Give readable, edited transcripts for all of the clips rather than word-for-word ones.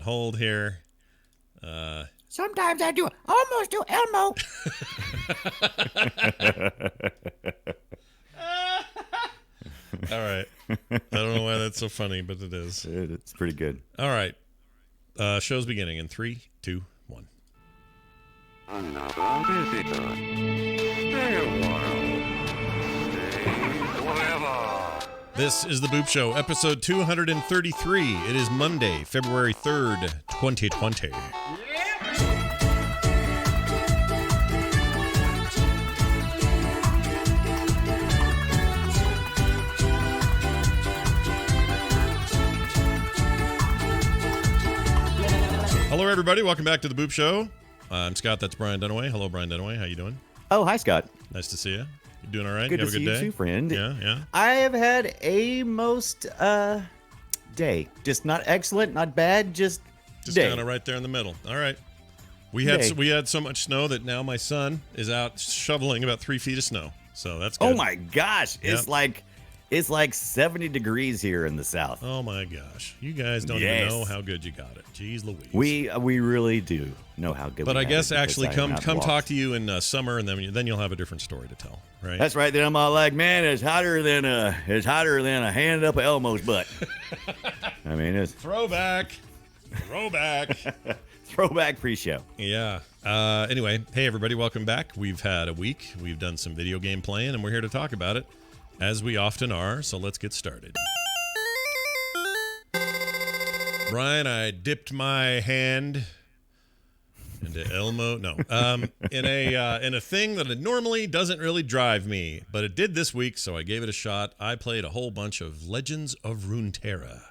hold here. Sometimes I do almost do Elmo. All right. I don't know why that's so funny, but it is. It's pretty good. All right. Show's beginning in 3, 2, 1. Another visitor. Stay a while. Stay forever. This is the Boop Show, episode 233. It is Monday, February 3rd, 2020. Hello, everybody. Welcome back to the Boop Show. I'm Scott. That's Brian Dunaway. Hello, Brian Dunaway. How you doing? Oh, hi, Scott. Nice to see you. You doing all right? Good You to have a see good you day? too, friend. Yeah. I have had a most day. Just not excellent, not bad, just day. Kind of right there in the middle. All right. We had so much snow that now my son is out shoveling about 3 feet of snow. So that's good. Oh my gosh, Yep. it's like 70 degrees here in the south. Oh my gosh. You guys don't even know how good you got it. Jeez Louise. We really do know how good. But we I have guess it because actually I have come not talk walked. to you in summer, and then you'll have a different story to tell, right? That's right. Then I'm all like, man, it's hotter than a hand up Elmo's butt. I mean, it's Throwback. throwback pre-show. Yeah. Anyway, hey everybody, welcome back. We've had a week. We've done some video game playing, and we're here to talk about it, as we often are. So let's get started. Brian, I dipped my hand into Elmo. No, in a thing that it normally doesn't really drive me, but it did this week, so I gave it a shot. I played a whole bunch of Legends of Runeterra.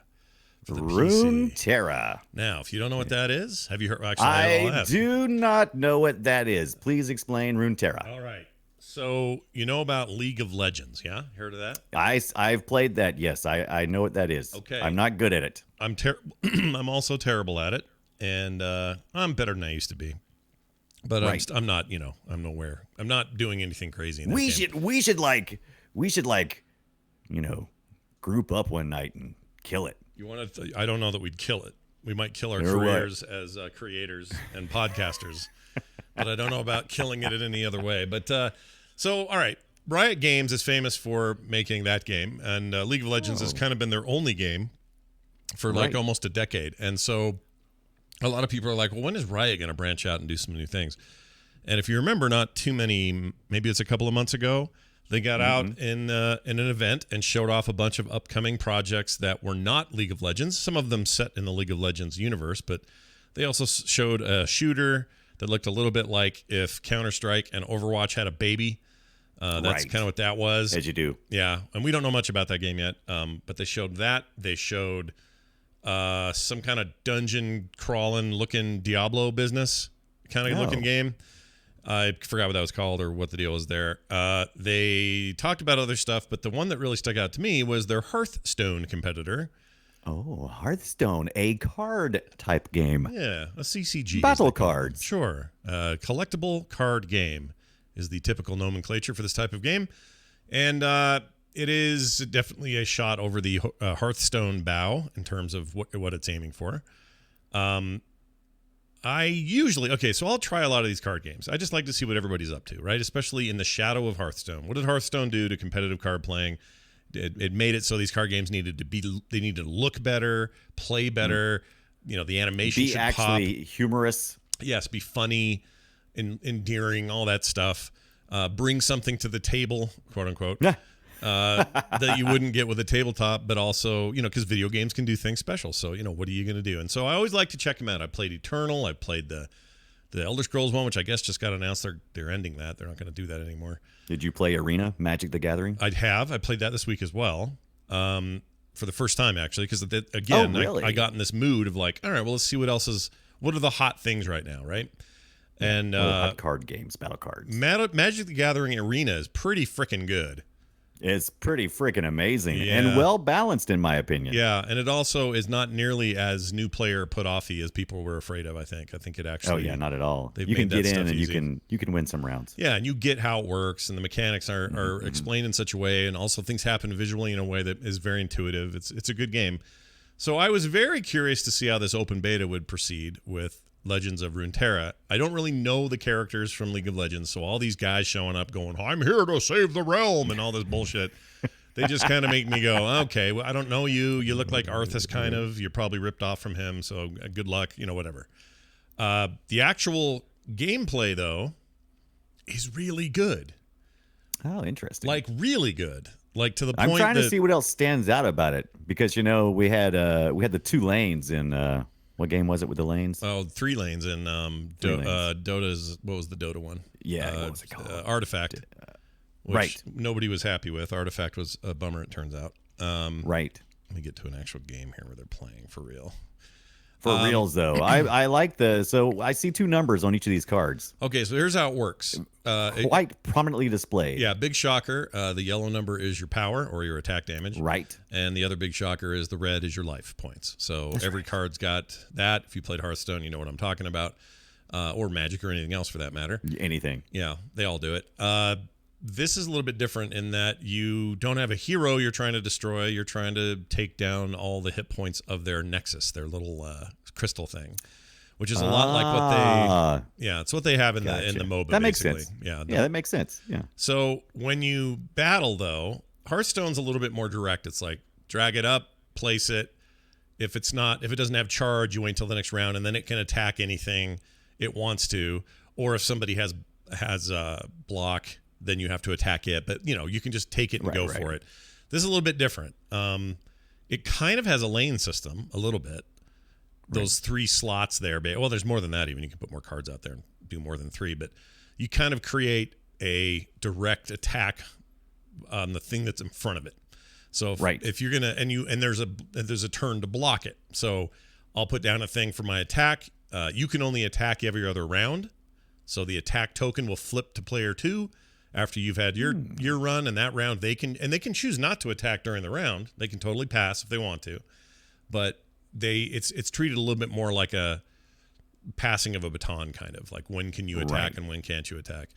Runeterra. Now, if you don't know what that is, have you heard? Actually, I do not know what that is. Please explain Runeterra. All right. So you know about League of Legends, yeah? Heard of that? I've played that. Yes, I know what that is. Okay. I'm not good at it. I'm I'm also terrible at it, and I'm better than I used to be. But Right. I'm not. I'm nowhere. I'm not doing anything crazy. In that We game. should group up one night and kill it. You want to? I don't know that we'd kill it. We might kill our Or what? careers as creators and podcasters, but I don't know about killing it in any other way. But so, all right, Riot Games is famous for making that game, and League of Legends has kind of been their only game for like Right. almost a decade. And so, a lot of people are like, "Well, when is Riot going to branch out and do some new things?" And if you remember, not too many, maybe it's a couple of months ago, they got out in an event and showed off a bunch of upcoming projects that were not League of Legends. Some of them set in the League of Legends universe, but they also showed a shooter that looked a little bit like if Counter-Strike and Overwatch had a baby. That's Right. kind of what that was. As you do. Yeah, and we don't know much about that game yet, but they showed that. They showed some kind of dungeon crawling looking Diablo business kind of looking game. I forgot what that was called or what the deal was there. They talked about other stuff, but the one that really stuck out to me was their Hearthstone competitor. Oh, Hearthstone, a card type game. Yeah, a CCG. Battle cards. Sure. Collectible card game is the typical nomenclature for this type of game. And it is definitely a shot over the Hearthstone bow in terms of what it's aiming for. So I'll try a lot of these card games. I just like to see what everybody's up to, right? Especially in the shadow of Hearthstone. What did Hearthstone do to competitive card playing? It made it so these card games needed to look better, play better. The animation Be should actually pop. humorous. Yes, be funny, endearing, all that stuff. Bring something to the table, quote unquote. Yeah. That you wouldn't get with a tabletop, but also, because video games can do things special. So, what are you going to do? And so I always like to check them out. I played Eternal. I played the Elder Scrolls one, which I guess just got announced. They're ending that. They're not going to do that anymore. Did you play Arena, Magic the Gathering? I played that this week as well. For the first time, actually, because really? I got in this mood of like, all right, well, let's see what are the hot things right now, right? And hot card games, battle cards. Magic the Gathering Arena is pretty freaking good. It's pretty freaking amazing Yeah. and well balanced, in my opinion. Yeah, and it also is not nearly as new player put offy as people were afraid of. I think it actually. Oh yeah, not at all. they've You can made that get in stuff and easy. you can win some rounds. Yeah, and you get how it works, and the mechanics are explained in such a way, and also things happen visually in a way that is very intuitive. It's a good game. So I was very curious to see how this open beta would proceed with Legends of Runeterra. I don't really know the characters from League of Legends, so all these guys showing up going, I'm here to save the realm, and all this bullshit, they just kind of make me go, okay, well, I don't know you. You look like Arthas kind of. You're probably ripped off from him, so good luck, whatever. The actual gameplay, though, is really good. Oh, interesting. Like, really good. Like, to the point I'm trying to see what else stands out about it, because, we had the 2 lanes in... what game was it with the lanes? Oh, 3 lanes in Dota's. What was the Dota one? Yeah, what was it called? Artifact. Which Right. Nobody was happy with. Artifact was a bummer, it turns out. Right. Let me get to an actual game here where they're playing for real. For reals, though. I like so I see 2 numbers on each of these cards. Okay, so here's how it works. Quite prominently displayed. Yeah, big shocker. The yellow number is your power or your attack damage. Right. And the other big shocker is the red is your life points. So every card's got that. If you played Hearthstone, you know what I'm talking about. Or Magic or anything else for that matter. Anything. Yeah, they all do it. This is a little bit different in that you don't have a hero you're trying to destroy. You're trying to take down all the hit points of their nexus, their little crystal thing, which is a lot like what they. Yeah, it's what they have in the MOBA. That makes basically. sense. Yeah, that makes sense. Yeah. So when you battle, though, Hearthstone's a little bit more direct. It's like drag it up, place it. If it doesn't have charge, you wait till the next round, and then it can attack anything it wants to. Or if somebody has block, then you have to attack it. But you can just take it and go for it. This is a little bit different. It kind of has a lane system a little bit. Those 3 slots there. Well, there's more than that even. You can put more cards out there and do more than 3. But you kind of create a direct attack on the thing that's in front of it. So if you're gonna and there's a turn to block it. So I'll put down a thing for my attack. You can only attack every other round. So the attack token will flip to player 2 after you've had your run, and that round they can choose not to attack during the round. They can totally pass if they want to, but it's treated a little bit more like a passing of a baton, kind of like when can you attack and when can't you attack.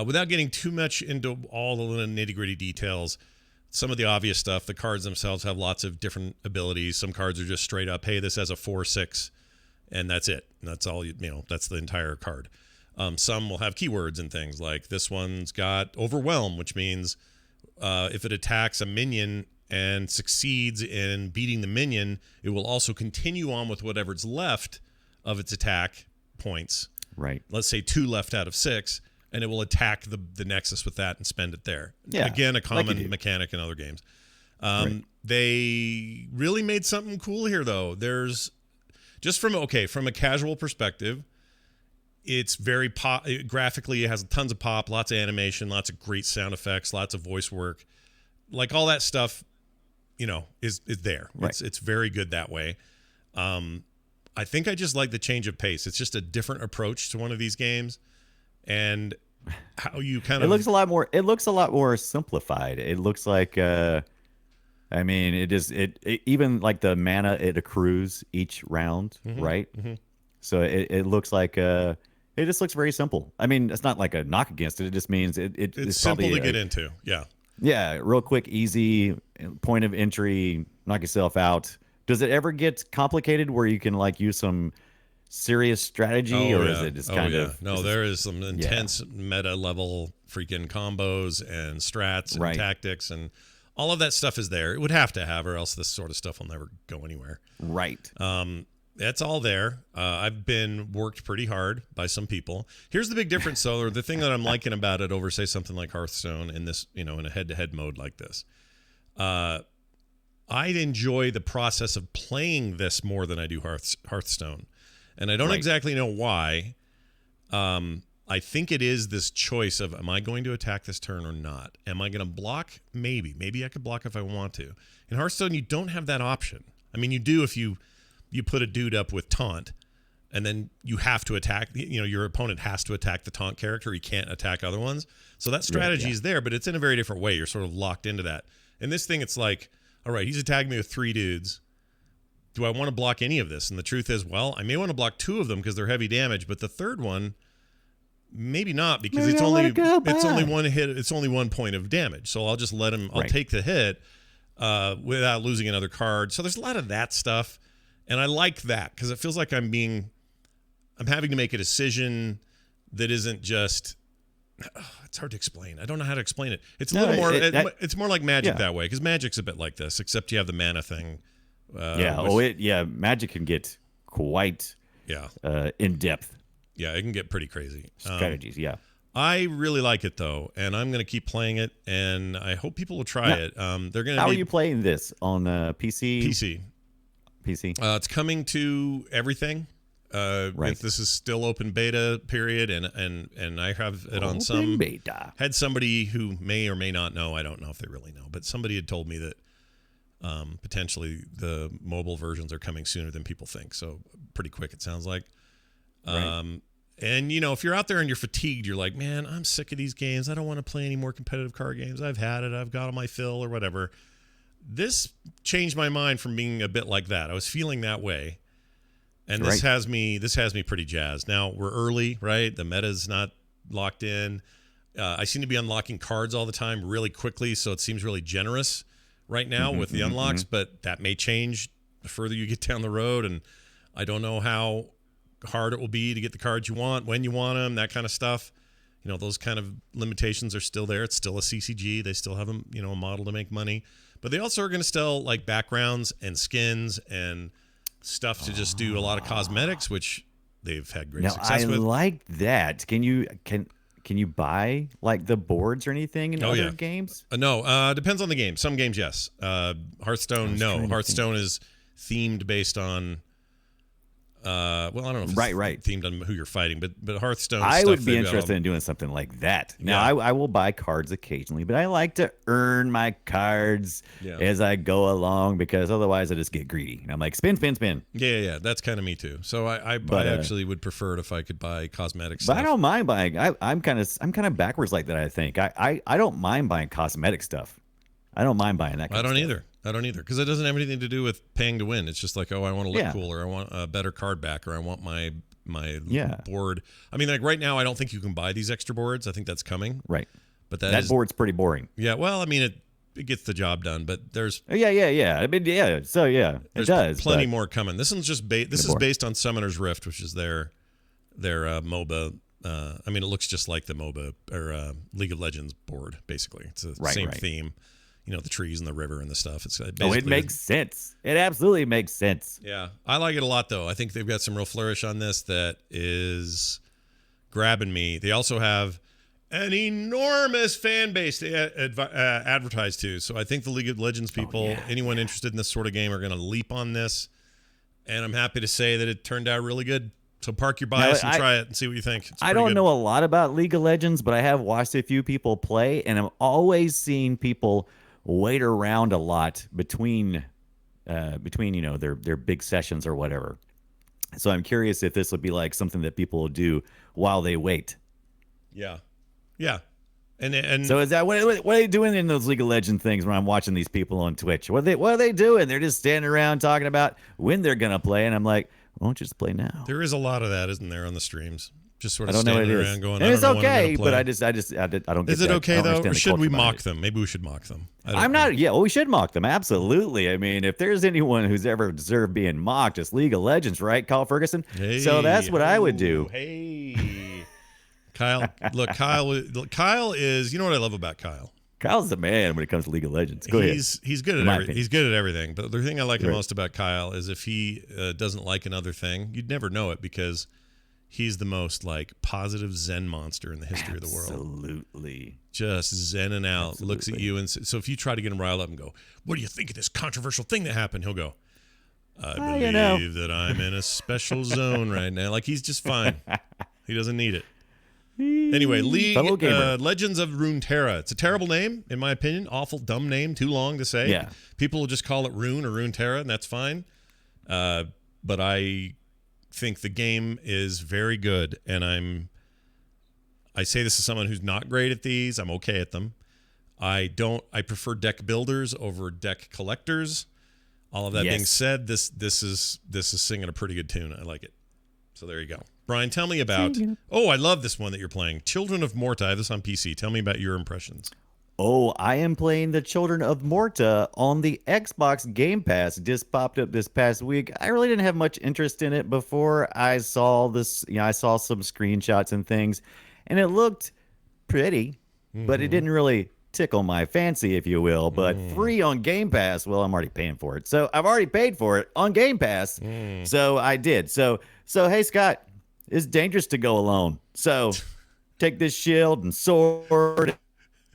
Without getting too much into all the little nitty-gritty details, some of the obvious stuff, the cards themselves have lots of different abilities. Some cards are just straight up, hey, this has a 4/6, and that's it. And that's all that's the entire card. Some will have keywords and things like this one's got Overwhelm, which means if it attacks a minion and succeeds in beating the minion, it will also continue on with whatever's left of its attack points. Right. Let's say 2 left out of 6, and it will attack the Nexus with that and spend it there. Yeah, again, a common mechanic in other games. They really made something cool here, though. There's just from a casual perspective, it's very graphically. It has tons of pop, lots of animation, lots of great sound effects, lots of voice work. Like all that stuff, is there. Right. It's very good that way. I think I just like the change of pace. It's just a different approach to one of these games, and how you kind of. It looks a lot more simplified. It looks like. It even like the mana it accrues each round, right? Mm-hmm. So it looks like it just looks very simple. I mean, it's not like a knock against it. It just means it's simple to get into. Yeah. Yeah, real quick, easy point of entry, knock yourself out. Does it ever get complicated where you can like use some serious strategy, is it just kind of? No, there is some intense meta level freaking combos and strats and tactics, and all of that stuff is there. It would have to have, or else this sort of stuff will never go anywhere. Right. That's all there. I've been worked pretty hard by some people. Here's the big difference, though, or the thing that I'm liking about it over, say, something like Hearthstone in this, in a head-to-head mode like this. I'd enjoy the process of playing this more than I do Hearthstone. And I don't exactly know why. I think it is this choice of, am I going to attack this turn or not? Am I going to block? Maybe. Maybe I could block if I want to. In Hearthstone, you don't have that option. I mean, you do if you put a dude up with taunt, and then you have to attack. Your opponent has to attack the taunt character. He can't attack other ones. So that strategy is there, but it's in a very different way. You're sort of locked into that. In this thing, it's like, all right, he's attacking me with 3 dudes. Do I want to block any of this? And the truth is, well, I may want to block 2 of them because they're heavy damage, but the third one, maybe not, because it's only one hit. It's only 1 point of damage. So I'll just let him. I'll take the hit. without losing another card. So there's a lot of that stuff, and I like that because it feels like I'm having to make a decision that isn't just. It's hard to explain. I don't know how to explain it. It's a little more. It's more like Magic that way because Magic's a bit like this, except you have the mana thing. Magic can get quite in depth. Yeah, it can get pretty crazy. Strategies, I really like it though, and I'm going to keep playing it, and I hope people will try it. They're going to. How are you playing this on PC? PC. It's coming to everything. Right. This is still open beta period, and I have it on some beta. Had somebody who may or may not know. I don't know if they really know, but somebody had told me that potentially the mobile versions are coming sooner than people think. So pretty quick, it sounds like. Right. And if you're out there and you're fatigued, you're like, man, I'm sick of these games. I don't want to play any more competitive card games. I've had it. I've got on my fill or whatever. This changed my mind from being a bit like that. I was feeling that way. And this has me pretty jazzed. Now, we're early, right? The meta's not locked in. I seem to be unlocking cards all the time really quickly, so it seems really generous right now with the unlocks, but that may change the further you get down the road, and I don't know how hard it will be to get the cards you want, when you want them, that kind of stuff. Those kind of limitations are still there. It's still a CCG. They still have a model to make money. But they also are going to sell, like, backgrounds and skins and stuff to just do a lot of cosmetics, which they've had great success with. I like that. Can you buy like the boards or anything in other games? No, depends on the game. Some games, yes. Hearthstone, no. Hearthstone is themed based on. I don't know if it's themed on who you're fighting, but Hearthstone. I would be interested in doing something like that. Now, I will buy cards occasionally, but I like to earn my cards as I go along because otherwise I just get greedy. And I'm like, spin. Yeah. That's kind of me too. So I actually would prefer it if I could buy cosmetic stuff. But I don't mind buying. I'm kind of backwards like that. I think I don't mind buying cosmetic stuff. I don't mind buying that. I don't either because it doesn't have anything to do with paying to win. It's just like, I want to look cooler. I want a better card back, or I want my board. I mean, like right now, I don't think you can buy these extra boards. I think that's coming. Right. But that board's pretty boring. Yeah. Well, I mean, it gets the job done, but there's. Yeah. I mean, So it does. Plenty more coming. This one's just this is based on Summoner's Rift, which is their MOBA. I mean, it looks just like the MOBA or League of Legends board. Basically, it's the same theme. The trees and the river and the stuff. It makes sense. It absolutely makes sense. Yeah. I like it a lot, though. I think they've got some real flourish on this that is grabbing me. They also have an enormous fan base to advertise to. So I think the League of Legends people, anyone interested in this sort of game, are going to leap on this. And I'm happy to say that it turned out really good. So park your bias and try it and see what you think. I don't know a lot about League of Legends, but I have watched a few people play, and I'm always seeing people wait around a lot between their big sessions or whatever. So I'm curious if this would be like something that people will do while they wait. Yeah. And so is that what are they doing in those League of Legends things when I'm watching these people on Twitch? What are they doing? They're just standing around talking about when they're gonna play, and I'm like, why don't you just play now? There is a lot of that, isn't there, on the streams? Just sort of standing around going, and it's okay, but I don't get Is it okay, though, or should we mock them? Maybe we should mock them. We should mock them, absolutely. I mean, if there's anyone who's ever deserved being mocked, it's League of Legends, right, Kyle Ferguson? Hey, so that's what I would do. Hey. Kyle, look, Kyle is, you know what I love about Kyle? Kyle's the man when it comes to League of Legends. Go ahead. He's good at everything. He's good at everything. But the thing I like the most about Kyle is if he doesn't like another thing, you'd never know it because he's the most like positive Zen monster in the history of the world. Absolutely. Just zenning out, Absolutely. looks at you. And so if you try to get him riled up and go, what do you think of this controversial thing that happened? He'll go, I believe that I'm in a special zone right now. Like, he's just fine. He doesn't need it. Anyway, Legends of Runeterra. It's a terrible name, in my opinion. Awful, dumb name. Too long to say. Yeah. People will just call it Rune or Runeterra, and that's fine. But I think the game is very good, and I say this as someone who's not great at these. I'm okay at them. I prefer deck builders over deck collectors. All of that being said, this is singing a pretty good tune. I like it. So there you go. Brian, tell me about... Oh, I love this one that you're playing. Children of Morta. I have this on PC. Tell me about your impressions. Oh, I am playing the Children of Morta on the Xbox Game Pass. It just popped up this past week. I really didn't have much interest in it before I saw this. I saw some screenshots and things, and it looked pretty, but it didn't really tickle my fancy, if you will. But free on Game Pass, well, I'm already paying for it. So I've already paid for it on Game Pass. So I did. So hey, Scott, it's dangerous to go alone. So take this shield and sword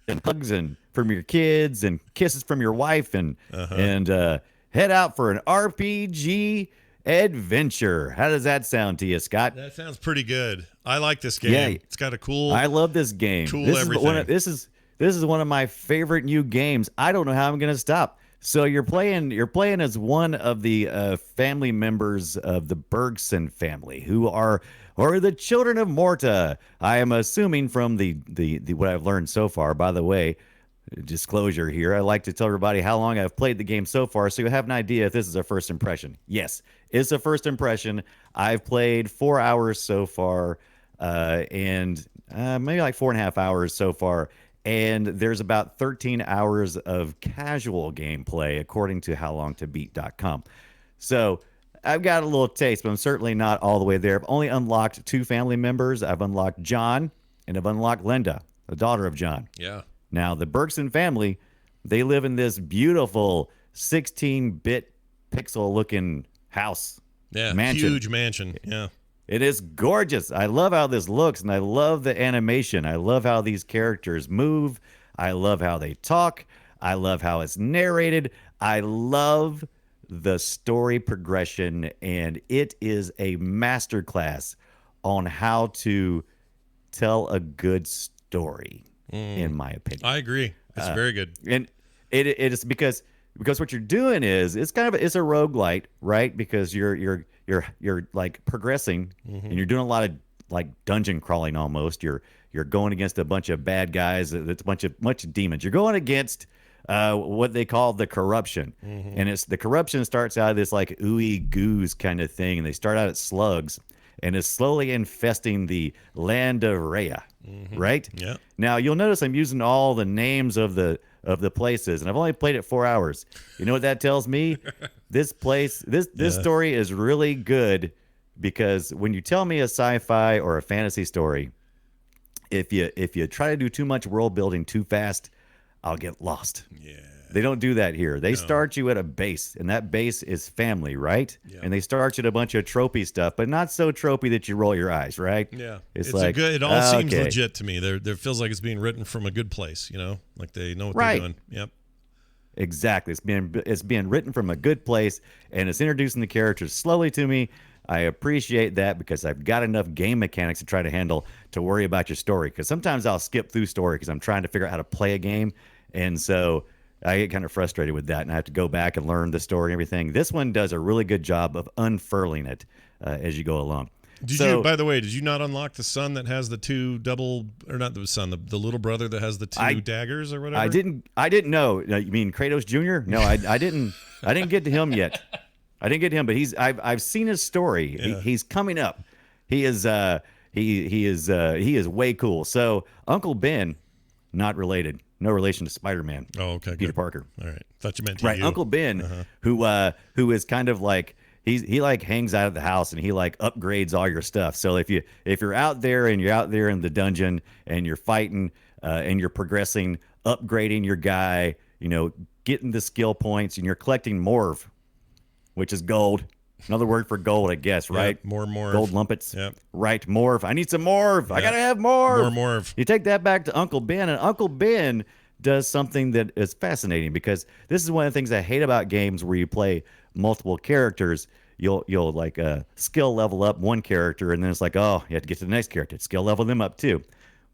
and hugs and from your kids and kisses from your wife and head out for an RPG adventure. How does that sound to you, Scott? That sounds pretty good. I like this game. Yeah. It's got a cool. I love this game. Cool everything. This is one of my favorite new games. I don't know how I'm going to stop. So you're playing as one of the family members of the Bergson family, who are the Children of Morta. I am assuming from the what I've learned so far. By the way, disclosure here, I like to tell everybody how long I've played the game so far, so you have an idea if this is a first impression. Yes, it's a first impression. I've played 4 hours so far, and maybe like 4.5 hours so far. And there's about 13 hours of casual gameplay, according to howlongtobeat.com. So I've got a little taste, but I'm certainly not all the way there. I've only unlocked 2 family members. I've unlocked John, and I've unlocked Linda, the daughter of John. Yeah. Now, the Bergson family, they live in this beautiful 16-bit pixel-looking house. Yeah, mansion. huge mansion. Yeah. It is gorgeous. I love how this looks, and I love the animation. I love how these characters move. I love how they talk. I love how it's narrated. I love the story progression, and it is a masterclass on how to tell a good story, in my opinion. I agree. It's very good. And it is because what you're doing is it's a roguelite, right? Because you're like progressing and you're doing a lot of like dungeon crawling almost. You're going against a bunch of bad guys. It's a bunch of demons. You're going against what they call the corruption. And it's the corruption starts out of this like ooey goos kind of thing, and they start out as slugs, and it's slowly infesting the land of Rhea, right? Yeah. Now you'll notice I'm using all the names of the places, and I've only played it 4 hours. You know what that tells me? This story is really good, because when you tell me a sci-fi or a fantasy story, if you try to do too much world building too fast, I'll get lost. Yeah. They don't do that here. They start you at a base, and that base is family, right? Yeah. And they start you at a bunch of tropey stuff, but not so tropey that you roll your eyes, right? Yeah. It's like, it all seems legit to me. There feels like it's being written from a good place, like they know what they're doing. Yep. Exactly. It's being written from a good place, and it's introducing the characters slowly to me. I appreciate that, because I've got enough game mechanics to try to handle to worry about your story. Because sometimes I'll skip through story because I'm trying to figure out how to play a game, and so I get kind of frustrated with that, and I have to go back and learn the story and everything. This one does a really good job of unfurling it as you go along. By the way, did you not unlock the son that has the two double, or not the son, the little brother that has the two daggers or whatever? I didn't know. You mean Kratos Jr.? No, I didn't get to him yet. I didn't get to him, but I've seen his story. Yeah. He's coming up. He is way cool. So Uncle Ben, not related. No relation to Spider-Man. Oh, okay. Peter good. Parker. All right. Thought you meant right. you. Uncle Ben, who is kind of like he like hangs out at the house, and he like upgrades all your stuff. So if you're out there and you're out there in the dungeon and you're fighting and you're progressing, upgrading your guy, getting the skill points, and you're collecting morv, which is gold. Another word for gold, I guess, right? Yep, more morv. Gold lumpets. Yep. Right, morv. I need some morv. Yep. I gotta have morv. More morv. You take that back to Uncle Ben, and Uncle Ben does something that is fascinating, because this is one of the things I hate about games where you play multiple characters. You'll like skill level up one character, and then it's like, oh, you have to get to the next character. Skill level them up too.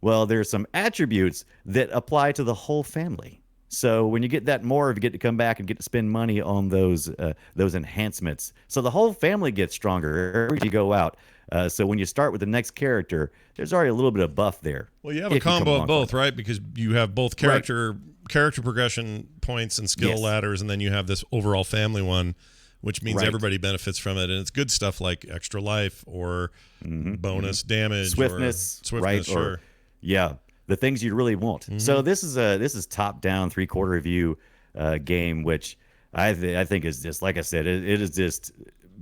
Well, there's some attributes that apply to the whole family. So when you get that morv, you get to come back and get to spend money on those enhancements. So the whole family gets stronger every time you go out. So when you start with the next character, there's already a little bit of buff there. Well, you have a combo of both, right? Because you have both character progression points and skill ladders, and then you have this overall family one, which means everybody benefits from it. And it's good stuff like extra life or bonus damage. Swiftness, sure. the things you really want. So this is top down 3/4 view game, which I think is just, like I said, it is just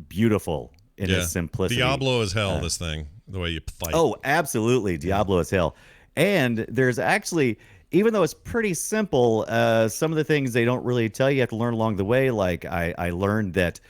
beautiful in its simplicity. Diablo as hell. This thing, the way you fight. Oh, absolutely, Diablo as hell. And there's actually, even though it's pretty simple, some of the things they don't really tell you have to learn along the way. Like I learned that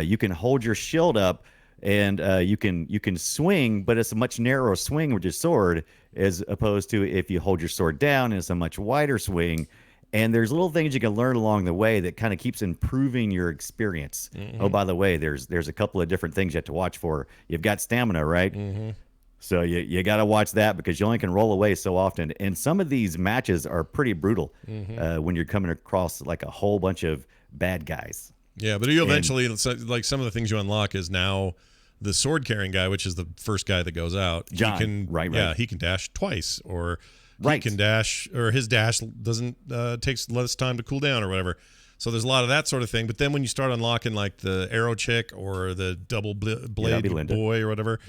you can hold your shield up and you can swing, but it's a much narrower swing with your sword as opposed to if you hold your sword down, it's a much wider swing. And there's little things you can learn along the way that kind of keeps improving your experience. Oh, by the way, there's a couple of different things you have to watch for. You've got stamina, right? So you got to watch that because you only can roll away so often. And some of these matches are pretty brutal when you're coming across like a whole bunch of bad guys. Yeah, but you eventually, like some of the things you unlock is now the sword carrying guy, which is the first guy that goes out. John, he can, right. Yeah, he can dash twice, or he can dash, or his dash doesn't takes less time to cool down or whatever. So there's a lot of that sort of thing. But then when you start unlocking like the arrow chick or the double blade boy or whatever,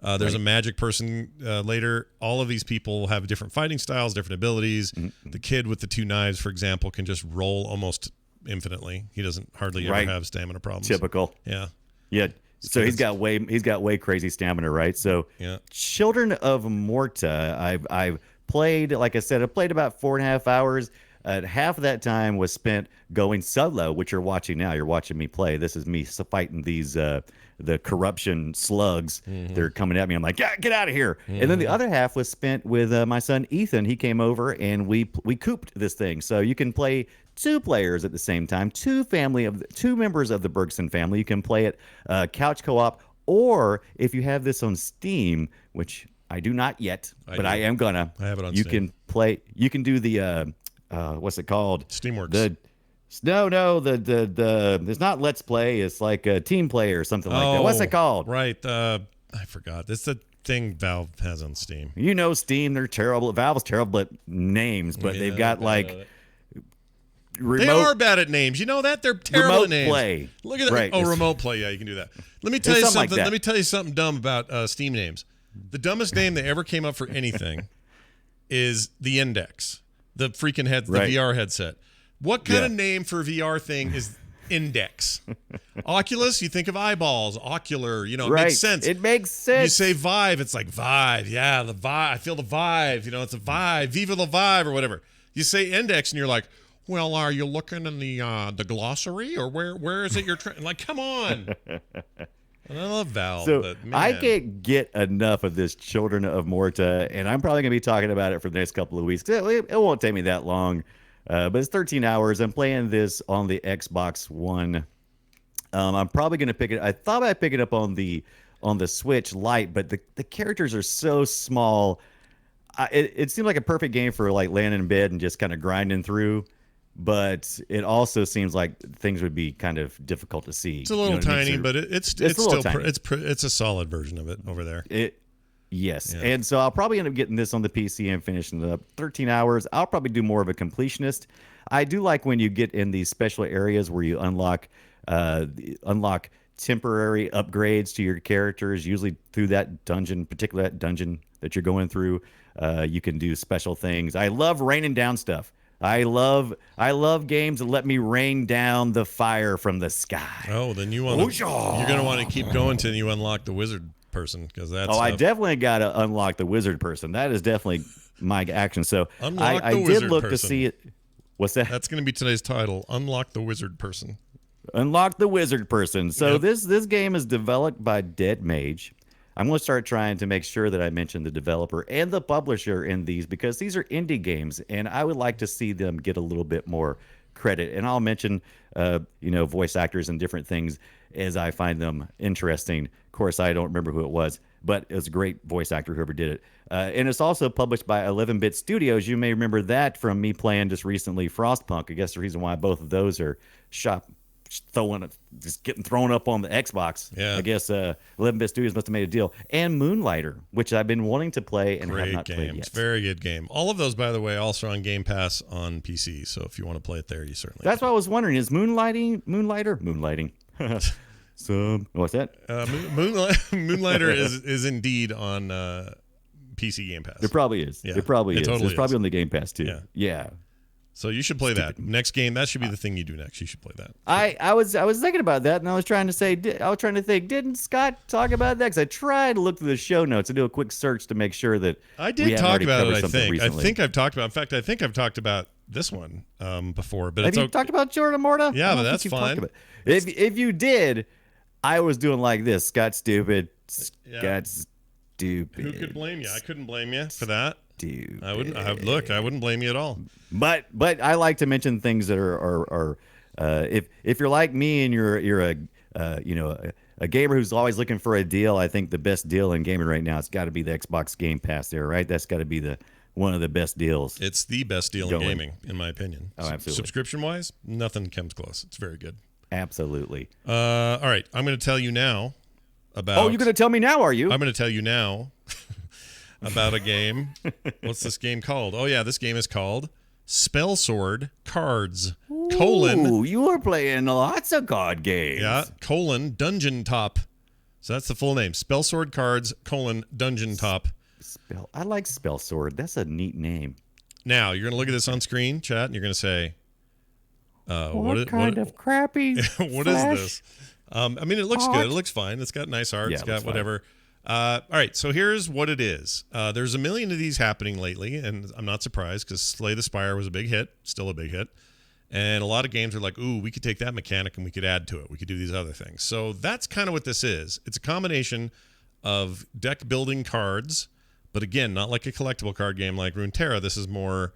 there's a magic person later. All of these people have different fighting styles, different abilities. The kid with the 2 knives, for example, can just roll almost infinitely. He doesn't hardly ever have stamina problems. Typical. Yeah. So he's got way crazy stamina, right? So Children of Morta, I've played, like I said, I played about 4.5 hours. Half of that time was spent going solo, which you're watching now. You're watching me play. This is me fighting these the corruption slugs. They're coming at me. I'm like, yeah, get out of here. And then the other half was spent with my son Ethan. He came over and we cooped this thing. So you can play 2 players at the same time, 2 members of the Bergson family. You can play it couch co-op, or if you have this on Steam, which I do not yet, but I am gonna. I have it on Steam. Steam. You can do the what's it called? Steamworks. No, it's not Let's Play. It's like a team play or something like that. What's it called? Right. I forgot. It's the thing Valve has on Steam. You know, Steam, they're terrible. Valve's terrible at names, but they've got like remote. They are bad at names. You know that? They're terrible at names. Play. Look at that. Right. Oh, remote play. Yeah, you can do that. Let me tell you something. Like Let me tell you something dumb about Steam names. The dumbest name that ever came up for anything is the Index. The freaking the VR headset. What kind of name for a VR thing is Index? Oculus, you think of eyeballs. Ocular, it makes sense. It makes sense. You say Vive, it's like Vive. Yeah, the Vive. I feel the Vive. It's a Vive. Viva la Vive or whatever. You say Index and you're like, well, are you looking in the glossary or where is it you're trying? Like, come on. I love Valve. So but, man. I can't get enough of this Children of Morta, and I'm probably going to be talking about it for the next couple of weeks. It won't take me that long, but it's 13 hours. I'm playing this on the Xbox One. I'm probably going to pick it. I thought I'd pick it up on the Switch Lite, but the characters are so small. It seemed like a perfect game for like laying in bed and just kind of grinding through. But it also seems like things would be kind of difficult to see. It's a little tiny, but it's still it's a solid version of it over there. Yes. Yeah. And so I'll probably end up getting this on the PC and finishing it up. 13 hours. I'll probably do more of a completionist. I do like when you get in these special areas where you unlock temporary upgrades to your characters, usually through that dungeon that you're going through. You can do special things. I love raining down stuff. I love games that let me rain down the fire from the sky. Oh, then you're going to want to keep going till you unlock the wizard person, because that's. I definitely got to unlock the wizard person. That is definitely my action. So I did look to see it. What's that? That's going to be today's title: Unlock the Wizard Person. Unlock the wizard person. So this game is developed by Dead Mage. I'm going to start trying to make sure that I mention the developer and the publisher in these, because these are indie games, and I would like to see them get a little bit more credit. And I'll mention, voice actors and different things as I find them interesting. Of course, I don't remember who it was, but it was a great voice actor, whoever did it. And it's also published by 11-Bit Studios. You may remember that from me playing just recently Frostpunk. I guess the reason why both of those are just getting thrown up on the Xbox. Yeah. I guess 11-Bit Studios must have made a deal. And Moonlighter, which I've been wanting to play and have not played yet. Very good game. All of those, by the way, also on Game Pass on PC. So if you want to play it there, you certainly That's what I was wondering. Is Moonlighting? So what's that? Moonlighter is indeed on PC Game Pass. There probably is. Yeah, It probably it is. totally It's probably is. on the Game Pass too. Yeah. Yeah. So you should play that next game. That should be the thing you do next. You should play that. I was thinking about that, and I was trying to think, didn't Scott talk about that? Because I tried to look through the show notes and do a quick search to make sure that I we did hadn't talk already about covered it. I something think. recently. I think I've talked about. In fact, I think I've talked about this one before. But Have it's you okay. talked about Children of Morta? Yeah, I don't but think that's you've talked fine. about it. If you did, I was doing like this. Scott's stupid. Yeah. Scott's stupid. Who could blame you? I couldn't blame you for that. Stupid. I wouldn't. I wouldn't blame you at all. But I like to mention things that are if you're like me and you're a gamer who's always looking for a deal, I think the best deal in gaming right now, it's got to be the Xbox Game Pass there, right? That's got to be one of the best deals. It's the best deal in gaming, in my opinion. Oh, absolutely. Subscription wise, nothing comes close. It's very good. Absolutely. All right, I'm going to tell you now about. Oh, you're going to tell me now, are you? I'm going to tell you now about a game. What's this game called? Oh yeah, this game is called Spellsword Cards. Ooh, you are playing lots of card games. Yeah, DungeonTop. So that's the full name. Spellsword Cards, DungeonTop. I like Spellsword. That's a neat name. Now, you're going to look at this on screen, chat, and you're going to say, What kind of crappy what is flesh this? I mean, it looks good. It looks fine. It's got nice art. Yeah, It's it got looks fine. whatever. All right, so here's what it is. There's a million of these happening lately, and I'm not surprised because Slay the Spire was a big hit, still a big hit. And a lot of games are like, ooh, we could take that mechanic and we could add to it. We could do these other things. So that's kind of what this is. It's a combination of deck building cards, but again, not like a collectible card game like Runeterra. This is more,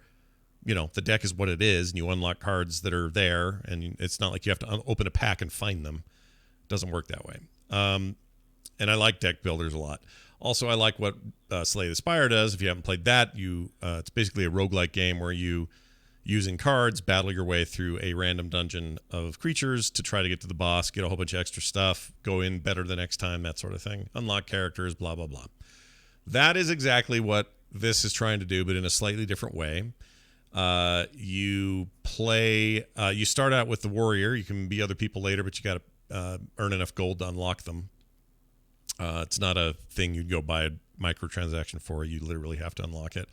the deck is what it is, and you unlock cards that are there, and it's not like you have to open a pack and find them. It doesn't work that way. And I like deck builders a lot. Also, I like what Slay the Spire does. If you haven't played that, it's basically a roguelike game where you, using cards, battle your way through a random dungeon of creatures to try to get to the boss, get a whole bunch of extra stuff, go in better the next time, that sort of thing. Unlock characters, blah, blah, blah. That is exactly what this is trying to do, but in a slightly different way. You start out with the warrior. You can be other people later, but you got to earn enough gold to unlock them. It's not a thing you'd go buy a microtransaction for. You literally have to unlock it.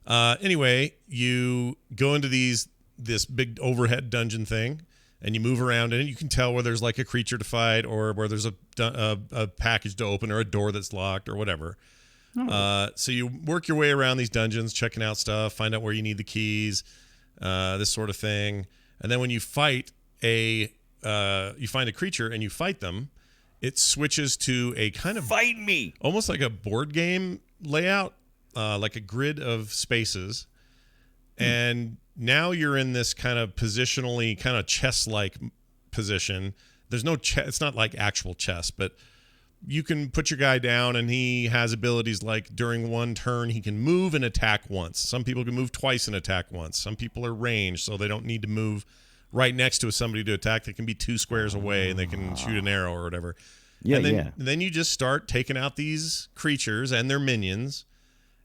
Anyway, you go into this big overhead dungeon thing, and you move around in it. You can tell where there's like a creature to fight, or where there's a package to open, or a door that's locked, or whatever. So you work your way around these dungeons, checking out stuff, find out where you need the keys, this sort of thing. And then when you find a creature and you fight them, it switches to a kind of Fight me. almost like a board game layout, like a grid of spaces. And now you're in this kind of positionally, kind of chess-like position. There's no chess. It's not like actual chess, but you can put your guy down, and he has abilities like during one turn, he can move and attack once. Some people can move twice and attack once. Some people are ranged, so they don't need to move right next to somebody to attack. They can be 2 squares away, and they can shoot an arrow or whatever. Yeah, and then you just start taking out these creatures and their minions.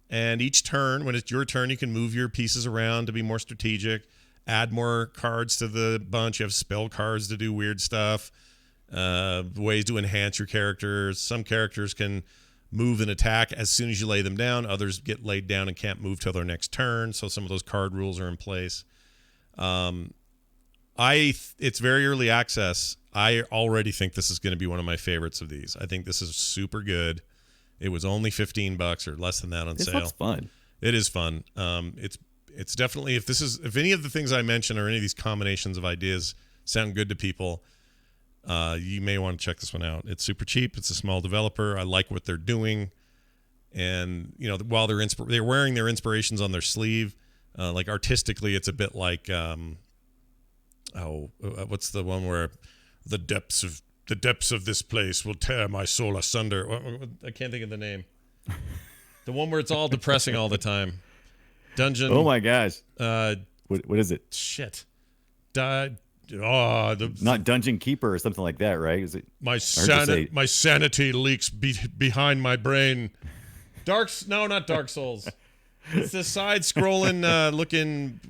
And each turn, when it's your turn, you can move your pieces around to be more strategic, add more cards to the bunch. You have spell cards to do weird stuff, ways to enhance your characters. Some characters can move and attack as soon as you lay them down. Others get laid down and can't move till their next turn. So some of those card rules are in place. It's very early access. I already think this is going to be one of my favorites of these. I think this is super good. It was only $15 or less than that on sale. This looks fun. It is fun. It's definitely, if any of the things I mentioned or any of these combinations of ideas sound good to people, you may want to check this one out. It's super cheap. It's a small developer. I like what they're doing, and while they're wearing their inspirations on their sleeve, like artistically, it's a bit like what's the one where the depths of this place will tear my soul asunder. I can't think of the name. The one where it's all depressing all the time. Dungeon. Oh my gosh. What is it? Shit. Not Dungeon Keeper or something like that, right? Is it? My sanity leaks behind my brain. Not Dark Souls. It's the side-scrolling looking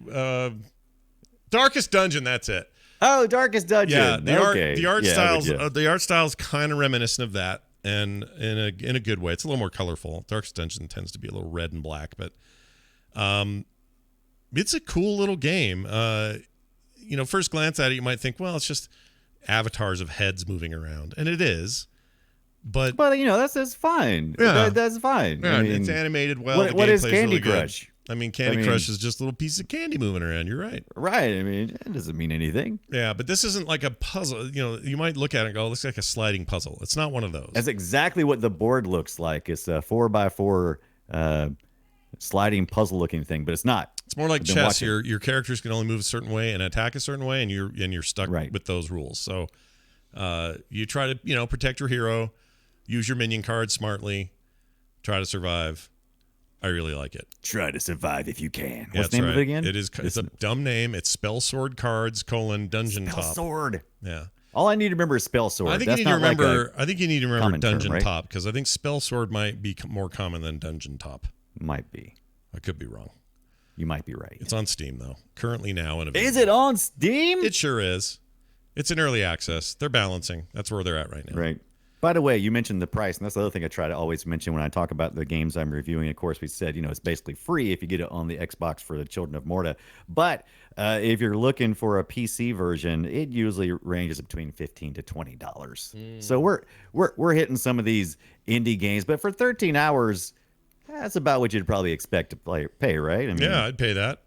Darkest Dungeon. That's it. Oh, Darkest Dungeon. Yeah, the art Yeah, styles kind of reminiscent of that. and in a good way. It's a little more colorful. Darkest Dungeon tends to be a little red and black, but it's a cool little game. First glance at it, you might think, well, it's just avatars of heads moving around, and it is. But that's fine. Yeah. That's fine. Yeah, I mean, it's animated well. What is gameplay's Candy really good. Crush? Candy Crush is just a little piece of candy moving around. You're right. Right. I mean, it doesn't mean anything. Yeah, but this isn't like a puzzle. You might look at it and go, it looks like a sliding puzzle. It's not one of those. That's exactly what the board looks like. It's a 4x4 sliding puzzle looking thing, but it's not. It's more like chess. Your characters can only move a certain way and attack a certain way, and you're stuck with those rules. So you try to protect your hero, use your minion cards smartly, try to survive. I really like it. Try to survive if you can. Yeah, What's the name of it again? It's a dumb name. It's Spellsword Cards : DungeonTop. Spellsword. Yeah. All I need to remember is Spellsword. I think you need to remember DungeonTop, because I think Spellsword might be more common than DungeonTop. Might be. I could be wrong. You might be right. It's on Steam though. Currently now. Is it on Steam? It sure is. It's in early access. They're balancing. That's where they're at right now. Right. By the way, you mentioned the price, and that's the other thing I try to always mention when I talk about the games I'm reviewing. Of course, we said, it's basically free if you get it on the Xbox for the Children of Morta. But if you're looking for a PC version, it usually ranges between $15 to $20. So we're hitting some of these indie games, but for 13 hours, that's about what you'd probably expect to pay, right? I mean, yeah, I'd pay that.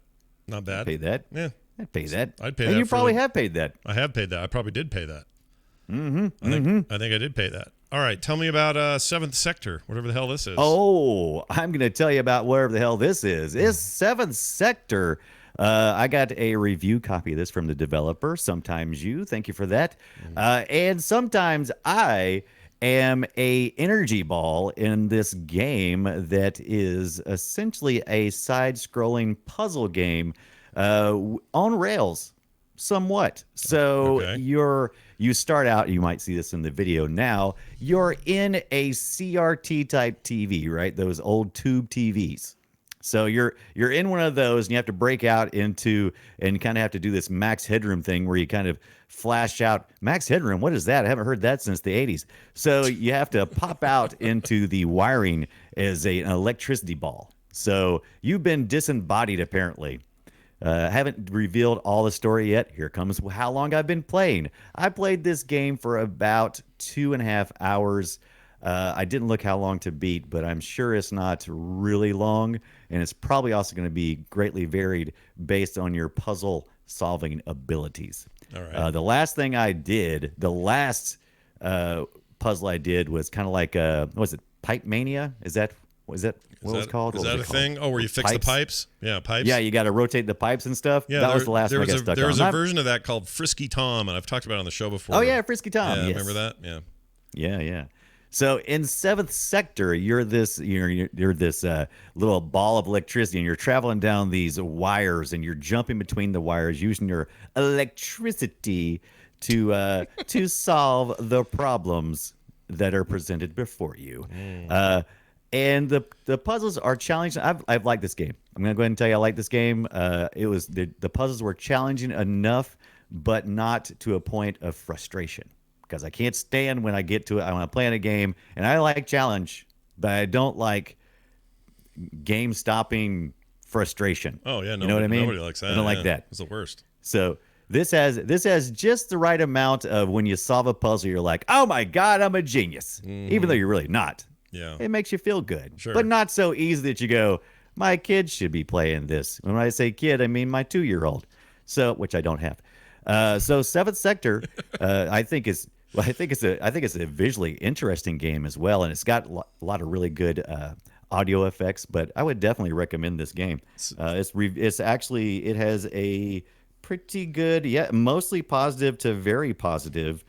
Not bad. I'd pay that. Yeah. I'd pay that. I'd pay and that. You probably have paid that. I have paid that. I probably did pay that. I think I did pay that. All right, tell me about Seventh Sector, whatever the hell this is. Oh, I'm going to tell you about whatever the hell this is. It's Seventh Sector. I got a review copy of this from the developer. Sometimes you. Thank you for that. And sometimes I am a energy ball in this game that is essentially a side-scrolling puzzle game on rails. Somewhat. So you start out, you might see this in the video now, you're in a CRT type TV, right? Those old tube TVs. So you're in one of those and you have to break out into and kind of have to do this max headroom thing where you kind of flash out. Max headroom, what is that? I haven't heard that since the 80s. So you have to pop out into the wiring as an electricity ball. So you've been disembodied apparently. Haven't revealed all the story yet. Here comes how long I've been playing. I played this game for about 2.5 hours. I didn't look how long to beat, but I'm sure it's not really long. And it's probably also going to be greatly varied based on your puzzle solving abilities. All right. The last thing I did, puzzle I did was kind of like, what was it, Pipe Mania? Is that what it was called? Is that a thing? Oh, where you fix the pipes? Yeah, pipes. Yeah, you got to rotate the pipes and stuff. Yeah, that was the last one I got stuck on. There was a version of that called Frisky Tom, and I've talked about it on the show before. Oh, yeah, Frisky Tom. Yeah, yes. remember that? Yeah. Yeah. So in Seventh Sector, you're this little ball of electricity, and you're traveling down these wires, and you're jumping between the wires using your electricity to solve the problems that are presented before you. And the puzzles are challenging. I've liked this game. I'm gonna go ahead and tell you I like this game. It was the puzzles were challenging enough, but not to a point of frustration. Because I can't stand when I get to it. I want to play in a game, and I like challenge, but I don't like game-stopping frustration. Oh yeah, you know what I mean? Nobody likes that. I don't like that. It's the worst. So this has just the right amount of when you solve a puzzle, you're like, oh my god, I'm a genius, even though you're really not. Yeah, it makes you feel good, sure. But not so easy that you go, my kid should be playing this. When I say kid, I mean my 2-year-old. So, which I don't have. So Seventh Sector, I think it's a visually interesting game as well, and it's got a lot of really good audio effects. But I would definitely recommend this game. It has a pretty good, mostly positive to very positive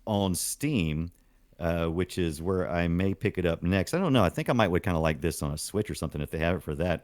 on Steam. Which is where I may pick it up next. I don't know. I think I would kind of like this on a Switch or something if they have it for that,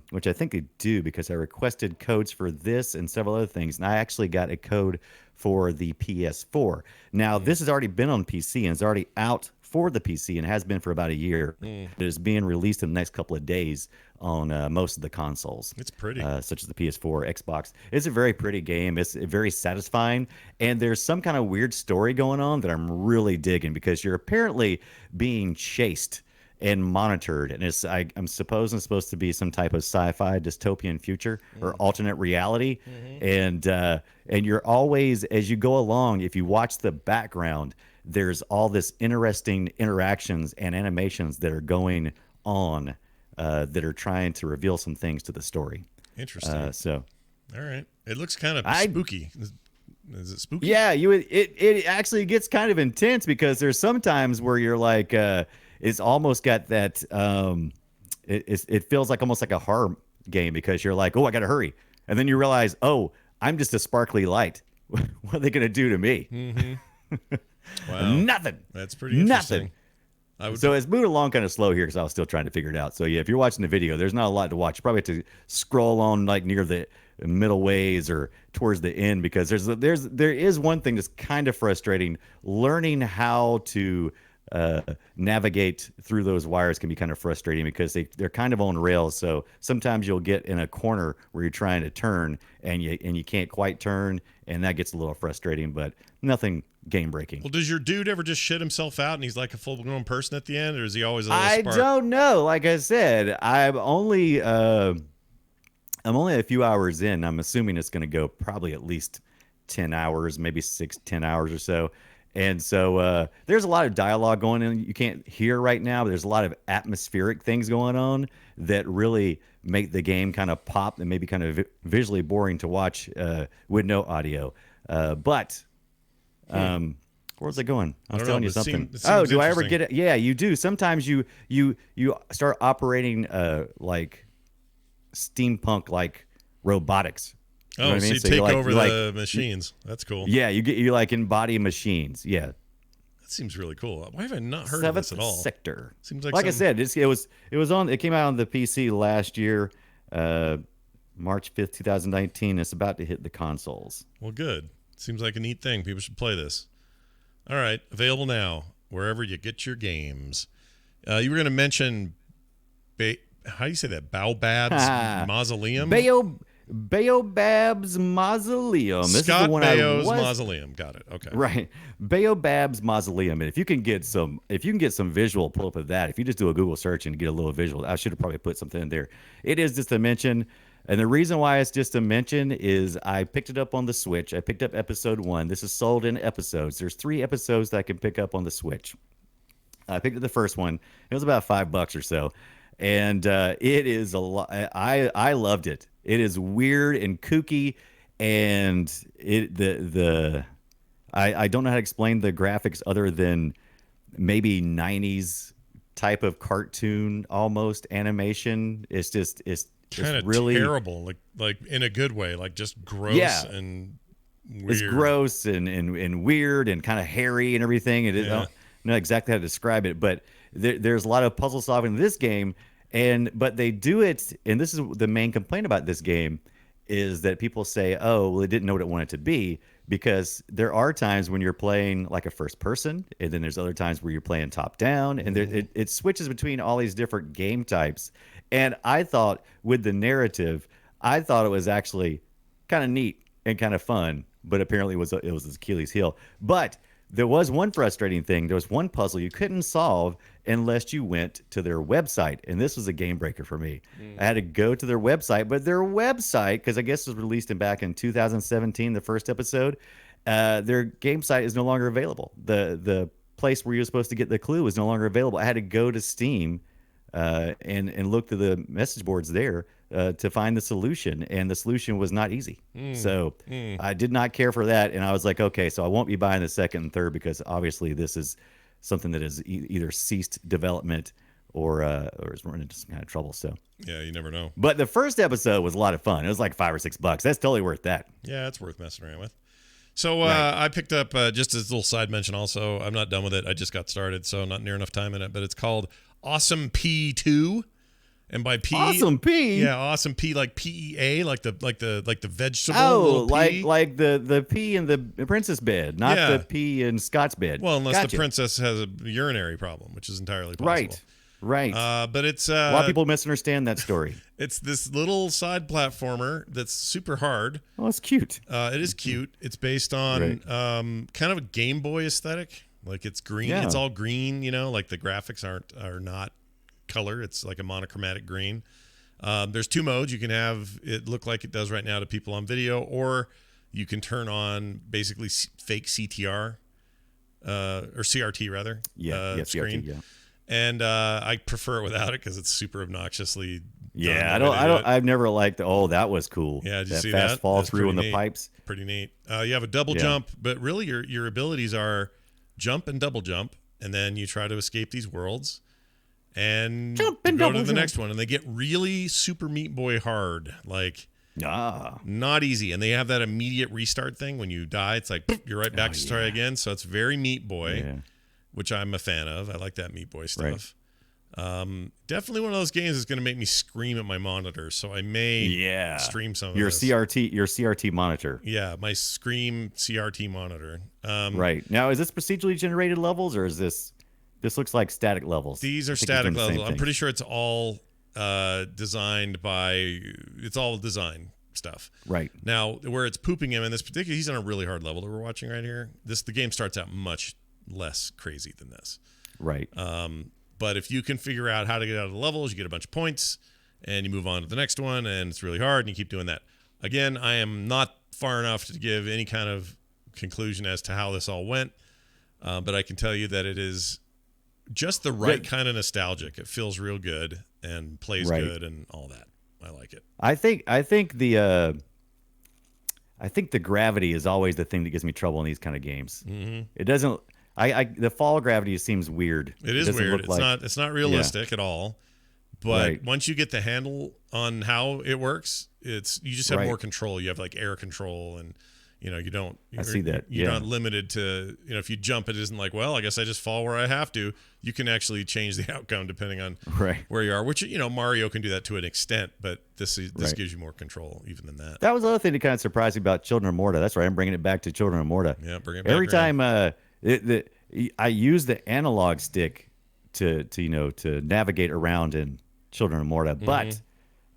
which I think they do because I requested codes for this and several other things, and I actually got a code for the PS4. Now, this has already been on PC, and it's already out for the PC and has been for about a year. It is being released in the next couple of days on most of the consoles. It's pretty. Such as the PS4, Xbox. It's a very pretty game. It's very satisfying. And there's some kind of weird story going on that I'm really digging because you're apparently being chased and monitored. And I'm supposed to be some type of sci-fi dystopian future or alternate reality. And you're always, as you go along, if you watch the background, there's all this interesting interactions and animations that are going on that are trying to reveal some things to the story. Interesting. All right. It looks kind of spooky. Is it spooky? Yeah, it actually gets kind of intense because there's sometimes where you're like, it's almost got that. It feels like almost like a horror game because you're like, oh, I got to hurry, and then you realize, oh, I'm just a sparkly light. What are they gonna do to me? Wow. Nothing. That's pretty interesting. Nothing. So it's moving along kind of slow here because I was still trying to figure it out. So yeah, if you're watching the video, there's not a lot to watch. You probably have to scroll on like near the middle ways or towards the end because there is one thing that's kind of frustrating. Learning how to navigate through those wires can be kind of frustrating because they're kind of on rails. So sometimes you'll get in a corner where you're trying to turn and you can't quite turn, and that gets a little frustrating, but nothing game breaking. Well, does your dude ever just shit himself out and he's like a full grown person at the end, or is he always a little I spark? don't know. Like I said, I'm only a few hours in. I'm assuming it's going to go probably at least 10 hours, maybe 10 hours or so. And so there's a lot of dialogue going on you can't hear right now, but there's a lot of atmospheric things going on that really make the game kind of pop and maybe kind of visually boring to watch with no audio. But where's it going? I was telling you something. Do I ever get it? Yeah, you do. Sometimes you start operating like steampunk like robotics. You know what I mean? So you take over the machines. That's cool. Yeah, you like embody machines. Yeah. That seems really cool. Why have I not heard of this at all? Sector. Seems like I said, it came out on the PC last year, March 5th, 2019. It's about to hit the consoles. Well, good. Seems like a neat thing. People should play this. All right, available now wherever you get your games. You were going to mention, how do you say that? Baobab's Mausoleum? Baobab's Mausoleum. This Scott is the one Baio's Mausoleum. Got it. Okay. Right. Baobab's Mausoleum. And if you can get some visual pull up of that, if you just do a Google search and get a little visual, I should have probably put something in there. It is just a mention. And the reason why it's just a mention is I picked it up on the Switch. I picked up episode 1. This is sold in episodes. There's 3 episodes that I can pick up on the Switch. I picked up the first one. It was about $5 or so. And it is a lot. I loved it. It is weird and kooky, and I don't know how to explain the graphics other than maybe 90s type of cartoon almost animation. It's kind of really terrible, like in a good way, like just gross and weird. It's gross and weird and kind of hairy and everything. I don't know exactly how to describe it, but there's a lot of puzzle solving in this game. But they do it, and this is the main complaint about this game, is that people say, oh, well, they didn't know what it wanted to be, because there are times when you're playing like a first person, and then there's other times where you're playing top down, and it switches between all these different game types. And I thought with the narrative, I thought it was actually kind of neat and kind of fun, but apparently it was his Achilles heel. But there was one frustrating thing. There was one puzzle you couldn't solve unless you went to their website. And this was a game breaker for me. I had to go to their website, but their website, because I guess it was released back in 2017, the first episode, their game site is no longer available. The place where you're supposed to get the clue is no longer available. I had to go to Steam and look through the message boards there to find the solution, and the solution was not easy. So I did not care for that, and I was like, okay, so I won't be buying the second and third, because obviously this is something that has either ceased development or is running into some kind of trouble. So yeah, you never know. But the first episode was a lot of fun. It was like $5 or $6. That's totally worth that. Yeah, it's worth messing around with. So I picked up, just as a little side mention also, I'm not done with it. I just got started, so not near enough time in it, but it's called Awesome Pea 2. And by pea, Awesome Pea. yeah, awesome pea, like PEA, like the vegetable. Oh, little pea. like the pea in the princess bed, not Yeah. the pea in Scott's bed. Well, unless the Gotcha. princess has a urinary problem, which is entirely possible. Right. But it's A lot of people misunderstand that story. It's this little side platformer that's super hard. Oh, it's cute. It is cute. It's based on kind of a Game Boy aesthetic. Like it's green. Yeah. It's all green. Like the graphics are not color. It's like a monochromatic green. There's 2 modes. You can have it look like it does right now to people on video, or you can turn on basically fake CTR or CRT rather. CRT. Yeah. And I prefer it without it because it's super obnoxiously. Yeah, done the way they do it. I've never liked. Oh, that was cool. Yeah, did you that see fast that? fall That's through in the pretty neat. pipes. Pretty neat. You have a double jump, but really your abilities are jump and double jump, and then you try to escape these worlds and Jump and go double to the jump. next one. And they get really super Meat Boy hard, like not easy. And they have that immediate restart thing when you die. It's like you're right back to try again. So it's very Meat Boy, which I'm a fan of. I like that Meat Boy stuff. Definitely one of those games that's going to make me scream at my monitor, so I may stream some of your this. CRT monitor. Yeah, my Scream CRT monitor. Right. Now, is this procedurally generated levels, or is this looks like static levels? These are I think it's doing static the same levels. I'm thing. pretty sure it's all designed by. It's all design stuff. Right. Now, where it's pooping him in this particular, he's on a really hard level that we're watching right here. The game starts out much less crazy than this. Right. But if you can figure out how to get out of the levels, you get a bunch of points, and you move on to the next one, and it's really hard, and you keep doing that. Again, I am not far enough to give any kind of conclusion as to how this all went, but I can tell you that it is just the right kind of nostalgic. It feels real good and plays good and all that. I like it. I think the gravity is always the thing that gives me trouble in these kind of games. Mm-hmm. It doesn't. The fall gravity seems weird. It is weird. It's not realistic at all. But once you get the handle on how it works, you just have more control. You have like air control, and you don't. I see that. You're not limited to if you jump, it isn't like, well, I guess I just fall where I have to. You can actually change the outcome depending on where you are. Which Mario can do that to an extent, but this gives you more control even than that. That was the other thing that kind of surprised me about Children of Morta. That's right. I'm bringing it back to Children of Morta. Yeah, bring it back. Every time I use the analog stick to navigate around in Children of Morta, but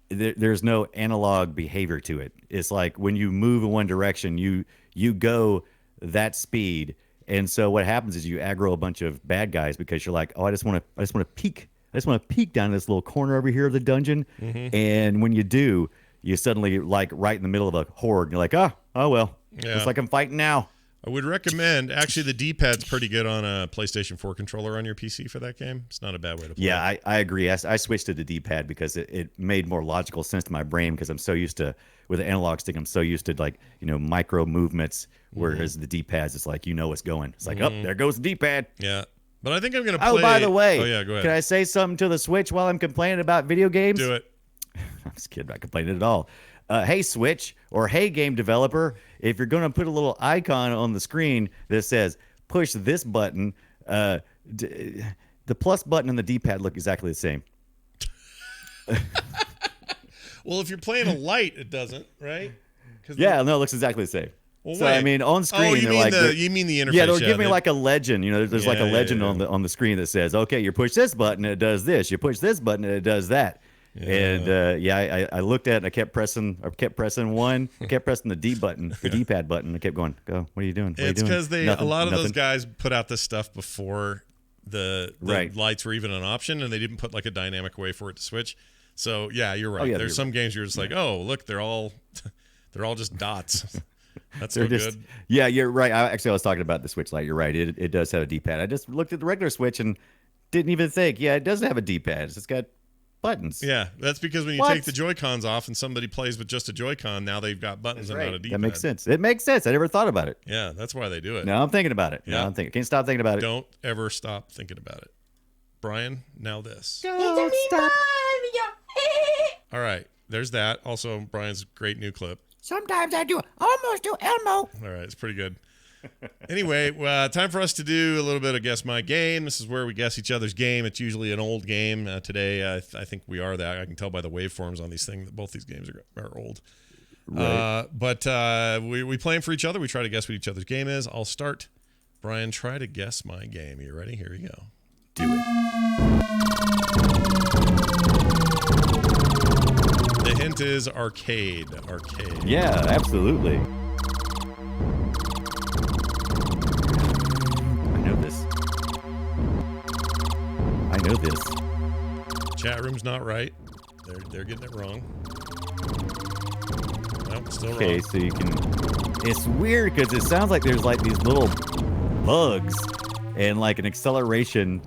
there's no analog behavior to it. It's like when you move in one direction, you go that speed, and so what happens is you aggro a bunch of bad guys because you're like, oh, I just want to peek down this little corner over here of the dungeon, and when you do, you suddenly like right in the middle of a horde, and you're like, oh well, it's like I'm fighting now. I would recommend, actually, the D-pad's pretty good on a PlayStation 4 controller on your PC for that game. It's not a bad way to play. Yeah, I agree. I switched to the D-pad because it made more logical sense to my brain because I'm so used to, with the analog stick, I'm so used to micro movements, whereas the D-pads, it's like, what's going. It's like, oh, there goes the D-pad. Yeah. But I think I'm going to play. Oh, by the way. Oh, yeah, go ahead. Can I say something to the Switch while I'm complaining about video games? Do it. I'm just kidding. I'm not complaining at all. Hey, Switch, or hey, game developer, if you're going to put a little icon on the screen that says push this button, the plus button and the D-pad look exactly the same. Well, if you're playing a light, it doesn't, right? Yeah, no, it looks exactly the same. Well, so, wait. I mean, on screen, you mean the interface? Yeah, they'll give me like a legend. There's like a legend yeah. on the screen that says, okay, you push this button, and it does this. You push this button, and it does that. Yeah. And I looked at it and I kept pressing one, kept pressing the D button, the D-pad button. I kept going, go, what are you doing? It's because a lot of those guys put out this stuff before the lights were even an option, and they didn't put like a dynamic way for it to switch. So yeah, you're right. There's some games you're just like, oh, look, they're all just dots. That's so good. Yeah, you're right. I was talking about the Switch Lite. You're right. It does have a D-pad. I just looked at the regular Switch and didn't even think. Yeah, it doesn't have a D-pad. It's got buttons. Yeah, that's because when you take the Joy-Cons off and somebody plays with just a Joy-Con, now they've got buttons and not a D-pad. That makes sense. It makes sense. I never thought about it. Yeah, that's why they do it. Now I'm thinking about it. Yeah. Can't stop thinking about it. Don't ever stop thinking about it. Brian, now this. Don't stop. All right, there's that. Also, Brian's great new clip. Sometimes I do almost do Elmo. All right, it's pretty good. Anyway, time for us to do a little bit of Guess My Game. This is where we guess each other's game. It's usually an old game. Today, I think we are that. I can tell by the waveforms on these things that both these games are old. Right. But we playing for each other. We try to guess what each other's game is. I'll start. Brian, try to guess my game. You ready? Here we go. Do it. The hint is arcade. Arcade. Yeah, absolutely. I know this. Chat room's not right. They're getting it wrong. Nope, still Okay, wrong. so you can. It's weird because it sounds like there's like these little bugs and like an acceleration.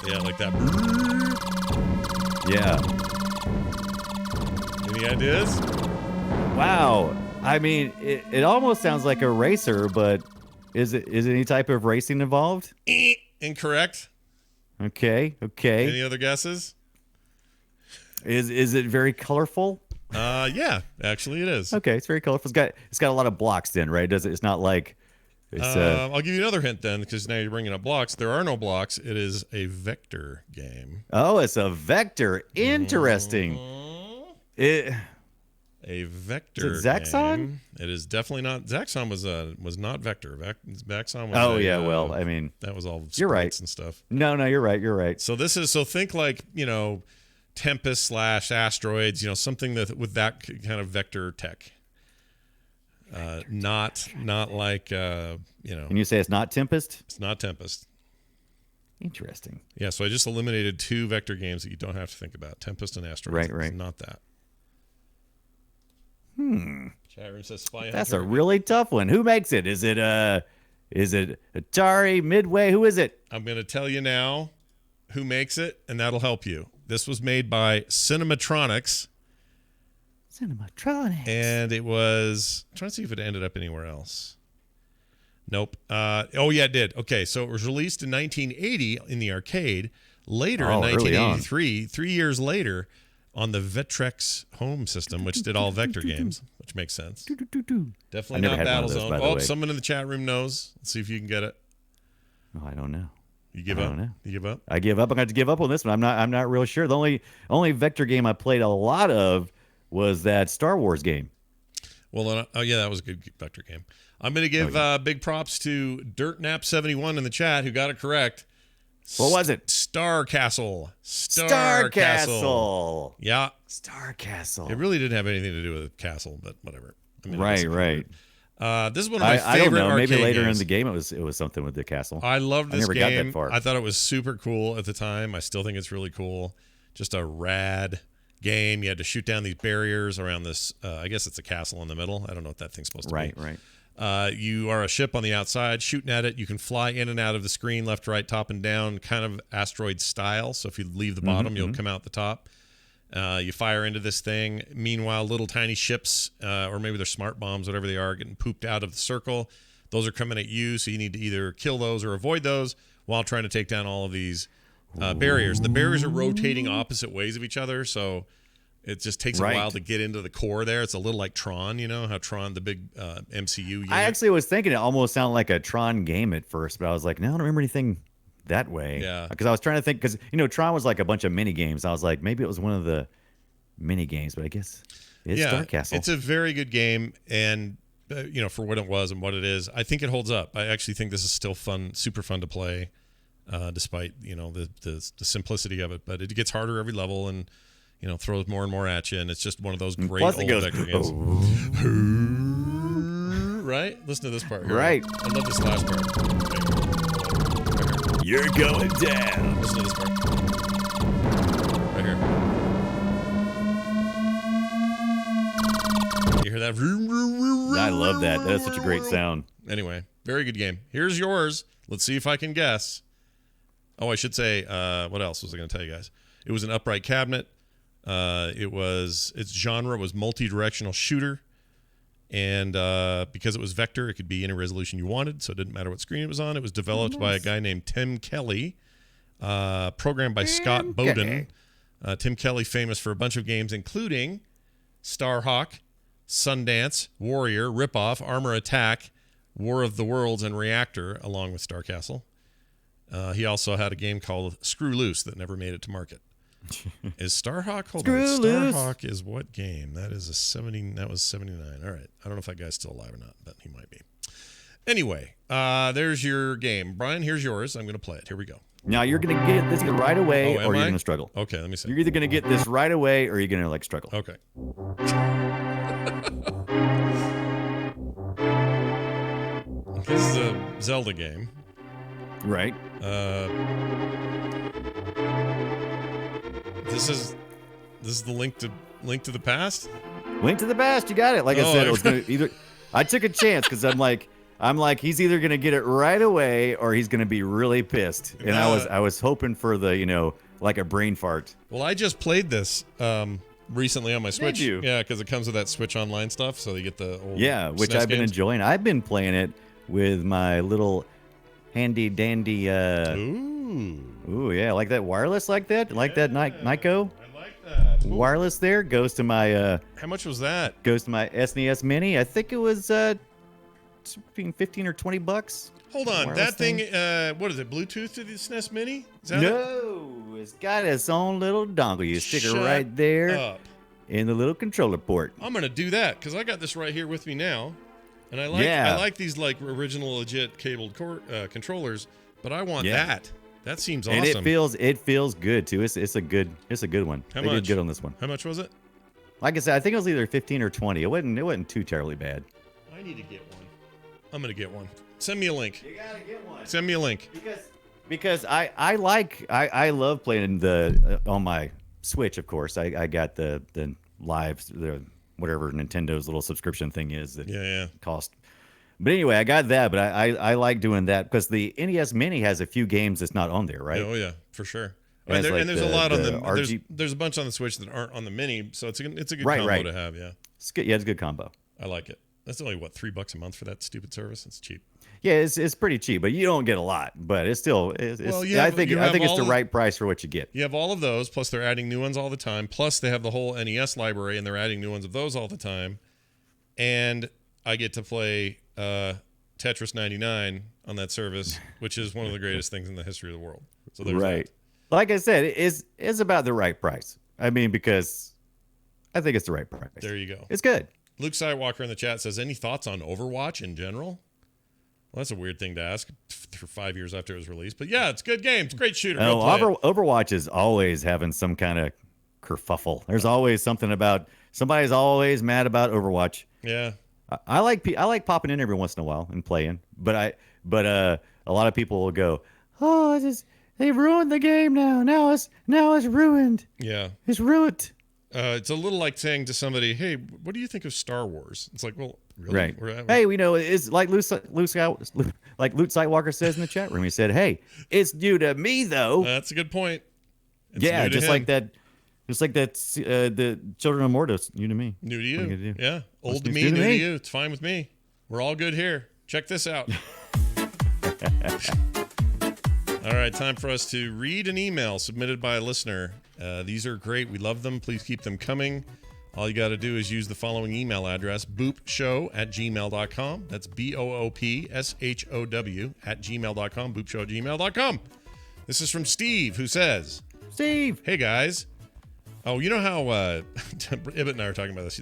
Yeah, like that. Yeah. Any ideas? Wow. I mean, it almost sounds like a racer, but is any type of racing involved? Incorrect. Okay. Any other guesses? Is it very colorful? Yeah, actually it is. Okay, it's very colorful. It's got a lot of blocks then, right? It's not like it's I'll give you another hint then, because now you're bringing up blocks. There are no blocks. It is a vector game. Oh, it's a vector. Interesting. A vector. Is it Zaxxon? Game. It is definitely not. Zaxxon was not vector. Zaxxon was. Oh yeah, well, I mean, that was all you're right and stuff. No, you're right. You're right. So think like Tempest / asteroids. Something that with that kind of vector tech. Not like And you say it's not Tempest? It's not Tempest. Interesting. Yeah, so I just eliminated 2 vector games that you don't have to think about. Tempest and Asteroids. Right. It's not that. Chat room says Spy Hunter. That's a really tough one. Who makes it? Is it Atari, Midway? Who is it? I'm going to tell you now who makes it, and that'll help you. This was made by Cinematronics. And it was... I'm trying to see if it ended up anywhere else. Nope. Oh, yeah, it did. Okay, so it was released in 1980 in the arcade. Later in 1983, 3 years later, on the Vectrex home system, which did all vector games, which makes sense. Definitely not Battlezone. Oh, someone in the chat room knows. Let's see if you can get it. Oh, I don't know. You give up? You give up? I give up. I'm going to give up on this one. I'm not real sure. The only vector game I played a lot of was that Star Wars game. Well, yeah, that was a good vector game. I'm going to give big props to DirtNap71 in the chat who got it correct. What was it? Star Castle. Star Castle. Yeah. Star Castle. It really didn't have anything to do with castle, but whatever. I mean, right. This is one of my favorite I don't know. arcade Maybe later games. in the game it was something with the castle. I loved this never game. got that far. I thought it was super cool at the time. I still think it's really cool. Just a rad game. You had to shoot down these barriers around this. I guess it's a castle in the middle. I don't know what that thing's supposed to be. Right. You are a ship on the outside shooting at it. You can fly in and out of the screen, left, right, top, and down, kind of asteroid style. So if you leave the bottom, you'll come out the top. You fire into this thing. Meanwhile, little tiny ships, or maybe they're smart bombs, whatever they are, getting pooped out of the circle. Those are coming at you, so you need to either kill those or avoid those while trying to take down all of these barriers. The barriers are rotating opposite ways of each other, so it just takes a while to get into the core there. It's a little like Tron, how Tron, the big MCU unit. I actually was thinking it almost sounded like a Tron game at first, but I was like, no, I don't remember anything that way. Yeah. Because I was trying to think, because, Tron was like a bunch of mini games. I was like, maybe it was one of the mini games, but I guess it's Star Castle. It's a very good game, and, for what it was and what it is, I think it holds up. I actually think this is still fun, super fun to play, despite, the simplicity of it. But it gets harder every level, and throws more and more at you, and it's just one of those great old vector games. Right? Listen to this part here. Right. I love this last part. Right here. You're going down. Listen to this part. Right here. You hear that? I love that. That's such a great sound. Anyway, very good game. Here's yours. Let's see if I can guess. Oh, I should say, what else was I going to tell you guys? It was an upright cabinet. Its genre was multi-directional shooter, and because it was vector, it could be any resolution you wanted, so it didn't matter what screen it was on. It was developed by a guy named Tim Kelly, programmed by Scott Bowden. Tim Kelly, famous for a bunch of games, including Starhawk, Sundance, Warrior, Ripoff, Armor Attack, War of the Worlds, and Reactor, along with Star Castle. He also had a game called Screw Loose that never made it to market. Is Starhawk? Hold on. Starhawk is what game? That is a 70. That was 79. All right. I don't know if that guy's still alive or not, but he might be. Anyway, there's your game. Brian, here's yours. I'm going to play it. Here we go. Now you're going to get this right away, or you're going to struggle. Okay, let me see. You're either going to get this right away, or you're going to struggle. Okay. This is a Zelda game. Right. This is the Link to the Past. Link to the Past. You got it. Like I said, it was going to either. I took a chance because I'm like he's either going to get it right away or he's going to be really pissed. And I was hoping for the like a brain fart. Well, I just played this recently on my Switch. Did you? Yeah, because it comes with that Switch Online stuff, so you get the old which SNES I've been games. enjoying. I've been playing it with my little handy dandy. Ooh, yeah, like that wireless, like that Nyko. I like that. Ooh. Wireless there goes to my. How much was that? Goes to my SNES Mini. I think it was between $15 or $20. Hold on, that thing. What is it? Bluetooth to the SNES Mini? Is that No, it's got its own little dongle. You stick it right Shut there up. in the little controller port. I'm gonna do that because I got this right here with me now, and I like these like original legit cabled controllers, but I want that. That seems awesome. And it feels good too. It's a good one. How They much? did good on this one. How much was it? Like I said, I think it was either 15 or 20. It wasn't too terribly bad. I need to get one. I'm gonna get one. Send me a link. You gotta get one. Send me a link. Because I love playing the on my Switch. Of course, I got the live whatever Nintendo's little subscription thing is that cost. But anyway, I got that, but I like doing that because the NES Mini has a few games that's not on there, right? Oh yeah, for sure. And And, there's a lot on the RG there's a bunch on the Switch that aren't on the Mini, so it's a good combo to have. Yeah, it's good. Yeah, it's a good combo. I like it. That's only what $3 a month for that stupid service. It's cheap. Yeah, it's pretty cheap, but you don't get a lot. But it's still, I think it's the right price for what you get. You have all of those, plus they're adding new ones all the time. Plus they have the whole NES library, and they're adding new ones of those all the time. And I get to play Tetris 99 on that service, which is one of the greatest things in the history of the world. So there's that. Like I said, it's about the right price. I mean, because I think it's the right price. There you go. It's good. Luke Sidewalker in the chat says, any thoughts on Overwatch in general? Well, that's a weird thing to ask for 5 years after it was released. But yeah, it's a good game. It's a great shooter. Go play it. Overwatch is always having some kind of kerfuffle. There's always something about somebody's always mad about Overwatch. Yeah. I like popping in every once in a while and playing, but a lot of people will go, oh, they've ruined the game now. Now it's ruined. Yeah. It's ruined. It's a little like saying to somebody, hey, what do you think of Star Wars? It's like, well, really? Right. Hey, we know it's like Luke Sidewalker says in the chat room. He said, hey, it's new to me, though. That's a good point. It's yeah, new to just him. like that. Just like that, the Children of Morta, new to me. New to you. What are you gonna do? Yeah. Old to What's me, new to you. It's fine with me. We're all good here. Check this out. All right, time for us to read an email submitted by a listener. These are great. We love them. Please keep them coming. All you got to do is use the following email address, boopshow@gmail.com. That's BOOPSHOW @gmail.com, boopshow@gmail.com. This is from Steve, who says, Steve, hey, guys. Oh, you know how Ibbot and I were talking about this.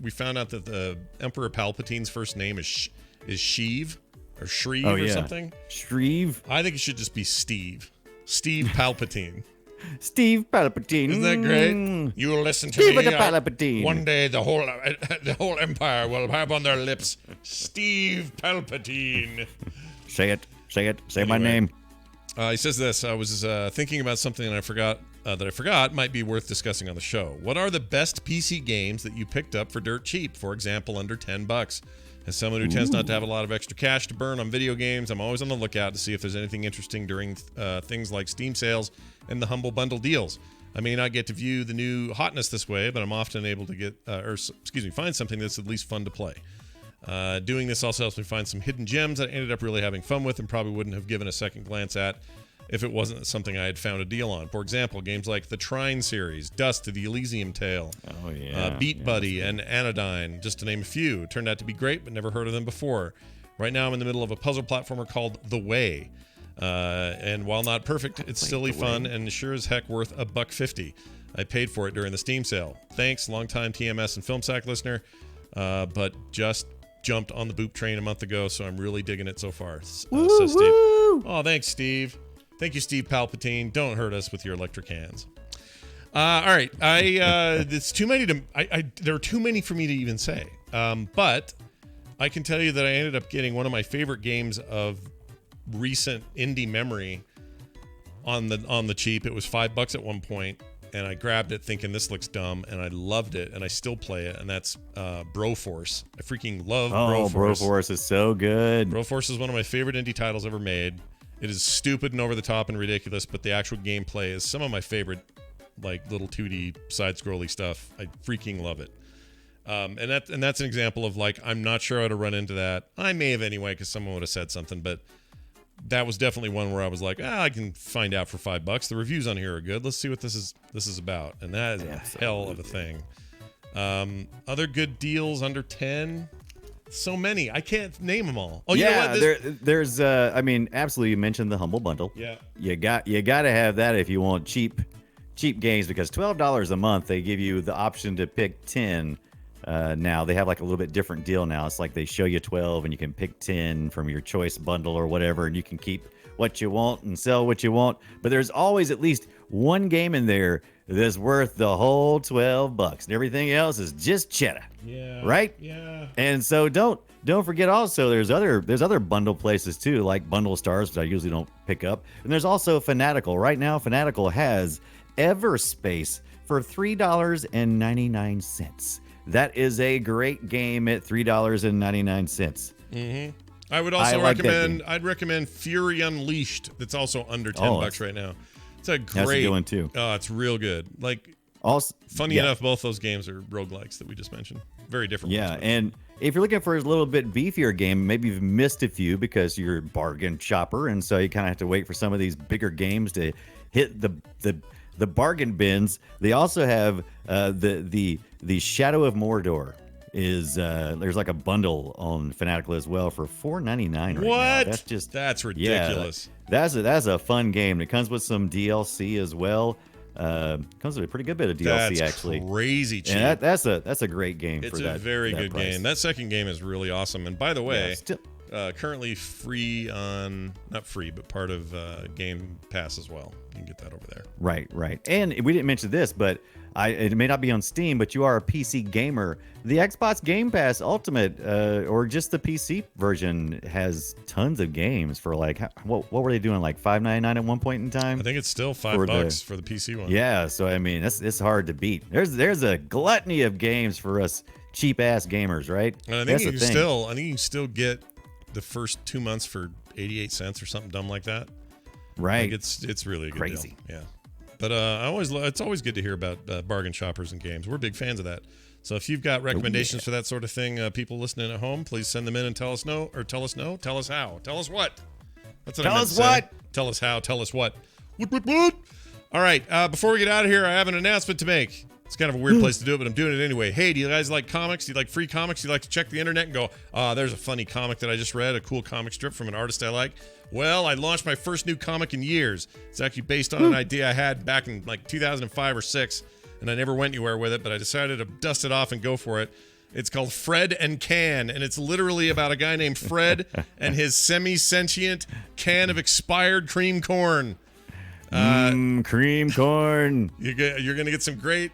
We found out that the Emperor Palpatine's first name is Sheev or Shreve or something. Shreve. I think it should just be Steve. Steve Palpatine. Steve Palpatine. Isn't that great? You will listen to Steve me. the Palpatine. One day the whole empire will have on their lips Steve Palpatine. Say it. Say Anyway. my name. He says this. I was thinking about something and I forgot might be worth discussing on the show. What are the best PC games that you picked up for dirt cheap? For example, under $10. As someone who tends not to have a lot of extra cash to burn on video games, I'm always on the lookout to see if there's anything interesting during things like Steam sales and the Humble Bundle deals. I may not get to view the new hotness this way, but I'm often able to find something that's at least fun to play. Doing this also helps me find some hidden gems that I ended up really having fun with and probably wouldn't have given a second glance at if it wasn't something I had found a deal on. For example, games like the Trine series, Dust to the Elysium Tale, Beat Buddy, and Anodyne, just to name a few. Turned out to be great, but never heard of them before. Right now I'm in the middle of a puzzle platformer called The Way. And while not perfect, it's silly fun and sure as heck worth $1.50. I paid for it during the Steam sale. Thanks, longtime TMS and Film Sack listener, but just jumped on the Boop train a month ago, so I'm really digging it so far. Says Steve. Oh, thanks, Steve. Thank you, Steve Palpatine. Don't hurt us with your electric hands. All right, it's too many to. There are too many for me to even say. But I can tell you that I ended up getting one of my favorite games of recent indie memory on the cheap. It was $5 at one point, and I grabbed it thinking this looks dumb, and I loved it, and I still play it, and that's Broforce. I freaking love Broforce. Broforce is so good. Broforce is one of my favorite indie titles ever made. It is stupid and over the top and ridiculous, but the actual gameplay is some of my favorite, like little 2D side-scrolly stuff. I freaking love it. And that's an example of like, I'm not sure how to run into that. I may have anyway, because someone would have said something, but that was definitely one where I was like, I can find out for $5. The reviews on here are good. Let's see what this is about. And that is a hell of a thing. Other good deals under 10. So many. I can't name them all. Oh, you know what? There's I mean, absolutely, you mentioned the Humble Bundle. Yeah. You got to have that if you want cheap games, because $12 a month, they give you the option to pick 10. Now they have like a little bit different deal now. It's like they show you 12 and you can pick 10 from your choice bundle or whatever, and you can keep what you want and sell what you want. But there's always at least one game in there that's worth the whole $12, and everything else is just cheddar. Yeah. Right? Yeah. And so don't forget also there's other bundle places too, like Bundle Stars, which I usually don't pick up. And there's also Fanatical. Right now Fanatical has Everspace for $3.99. That is a great game at $3.99. Mm-hmm. I would also recommend Fury Unleashed. That's also under $10 right now. It's a great. That's a good one too. Oh, it's real good. Like, also, funny enough, both those games are roguelikes that we just mentioned. Very different. Yeah, ones, and if you're looking for a little bit beefier game, maybe you've missed a few because you're a bargain shopper, and so you kind of have to wait for some of these bigger games to hit the bargain bins. They also have the Shadow of Mordor. There's like a bundle on Fanatical as well for $4.99 right now. That's ridiculous. Yeah, that's a fun game. It comes with some DLC as well. Comes with a pretty good bit of DLC actually. Crazy cheap. And that's a great game. It's for that. It's a very good price. game. That second game is really awesome. And by the way, currently free on, not free, but part of Game Pass as well. You can get that over there. Right. And we didn't mention this, but it may not be on Steam, but you are a PC gamer. The Xbox Game Pass Ultimate, or just the PC version, has tons of games for like, what were they doing, like $5.99 at one point in time? I think it's still $5 for the PC one. Yeah, so I mean, it's hard to beat. There's a gluttony of games for us cheap ass gamers, right? And I think you can still get the first 2 months for 88 cents or something dumb like that. Right. Like it's really a good crazy deal. Yeah. But it's always good to hear about bargain shoppers and games. We're big fans of that. So if you've got recommendations for that sort of thing, people listening at home, please send them in and tell us how. Tell us what. That's what I meant to say. Tell us how. Tell us what. What? All right. Before we get out of here, I have an announcement to make. It's kind of a weird place to do it, but I'm doing it anyway. Hey, do you guys like comics? Do you like free comics? Do you like to check the internet and go, there's a funny comic that I just read, a cool comic strip from an artist I like? Well, I launched my first new comic in years. It's actually based on an idea I had back in like 2005 or 6, and I never went anywhere with it, but I decided to dust it off and go for it. It's called Fred and Can, and it's literally about a guy named Fred and his semi-sentient can of expired cream corn. Cream corn. You're going to get some great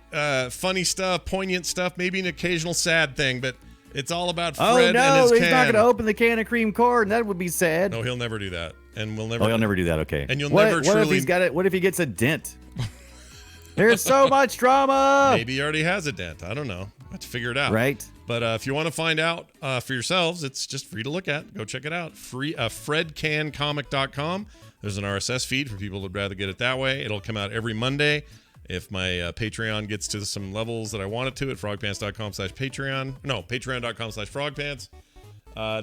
funny stuff, poignant stuff, maybe an occasional sad thing, but it's all about Fred and his can. He's not going to open the can of cream corn. That would be sad. No, he'll never do that. And we'll never. Oh, he'll never do that. Okay. And you'll never truly. What if he's got it? What if he gets a dent? There's so much drama. Maybe he already has a dent. I don't know. I have to figure it out. Right. But if you want to find out for yourselves, it's just free to look at. Go check it out. Free. FredCanComic.com. There's an RSS feed for people who'd rather get it that way. It'll come out every Monday. If my Patreon gets to some levels that I want it to at frogpants.com/Patreon. No, patreon.com/frogpants.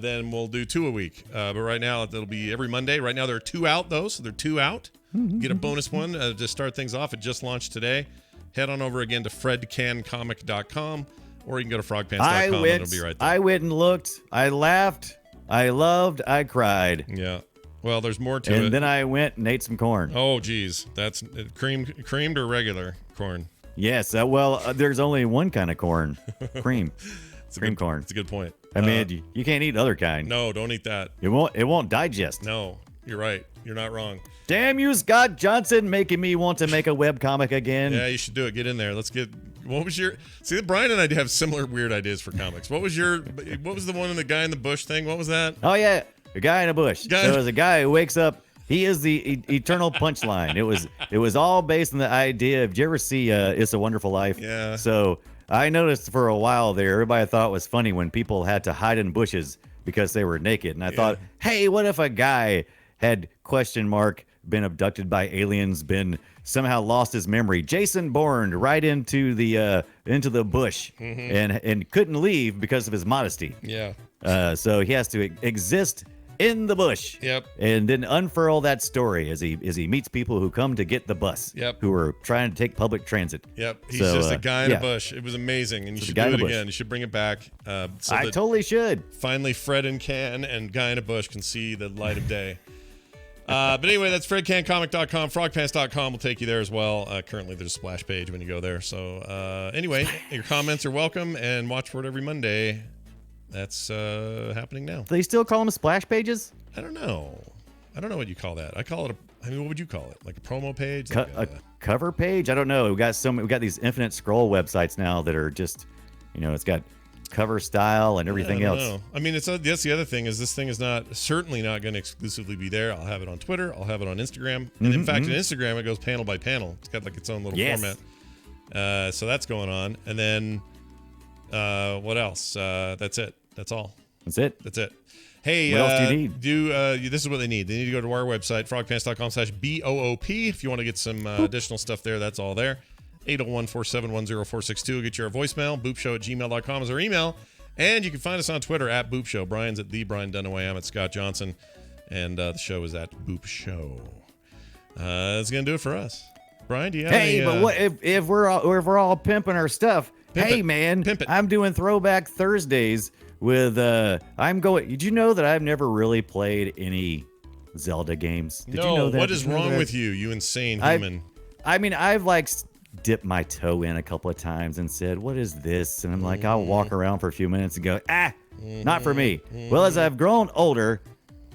Then we'll do 2 a week. But right now, it'll be every Monday. Right now, there are 2 out, though. So they're 2 out. Get a bonus one to start things off. It just launched today. Head on over again to fredcancomic.com, or you can go to frogpants.com and it'll be right there. I went and looked. I laughed. I loved. I cried. Yeah. Well, there's more to it. And then I went and ate some corn. Oh, geez. That's creamed or regular corn? Yes. There's only one kind of corn. Cream. Cream corn. That's a good point. I mean, you can't eat other kind. No, don't eat that. It won't digest. No, you're right. You're not wrong. Damn you, Scott Johnson, making me want to make a webcomic again. Yeah, you should do it. Get in there. What was your... See, Brian and I have similar weird ideas for comics. What was the one in the guy in the bush thing? What was that? Oh, yeah. A guy in a bush. So it was a guy who wakes up. He is the eternal punchline. It was all based on the idea of, did you ever see It's a Wonderful Life? Yeah. So I noticed for a while there, everybody thought it was funny when people had to hide in bushes because they were naked. And I thought, hey, what if a guy had been abducted by aliens, been somehow lost his memory, Jason Bourne right into the bush and couldn't leave because of his modesty. Yeah. So he has to exist in the bush. Yep. And then unfurl that story as he meets people who come to get the bus. Yep. Who are trying to take public transit. Yep. He's just a guy in a bush. It was amazing, and you should do it again. You should bring it back. I totally should. Finally, Fred and Can and Guy in a Bush can see the light of day. But anyway, that's fredcancomic.com. Frogpants.com will take you there as well. Currently, there's a splash page when you go there. So anyway, your comments are welcome, and watch for it every Monday. That's happening now. Do they still call them splash pages? I don't know. I don't know what you call that. I call it what would you call it? Like a promo page? A cover page? I don't know. We got these infinite scroll websites now that are just, it's got cover style and everything else. Know. I mean, that's the other thing is this thing is certainly not going to exclusively be there. I'll have it on Twitter. I'll have it on Instagram. And in fact, on Instagram, it goes panel by panel. It's got like its own little format. So that's going on. And then what else? That's it. That's all. That's it. That's it. Hey, what else do you need? This is what they need. They need to go to our website, frogpants.com/BOOP. If you want to get some additional stuff there, that's all there. 801-471-0462. Get your voicemail. boopshow@gmail.com is our email. And you can find us on Twitter at Boop Show. Brian's at the Brian Dunaway. I'm at Scott Johnson. And the show is at Boop Show. That's going to do it for us. Brian, do you have any... but what if we're all pimping our stuff? Pimp it. I'm doing Throwback Thursdays with Did you know that I've never really played any Zelda games? Did you know that? What is wrong with you, you insane human? I've dipped my toe in a couple of times and said, what is this? And I'm like, I'll walk around for a few minutes and go, not for me. Well, as I've grown older,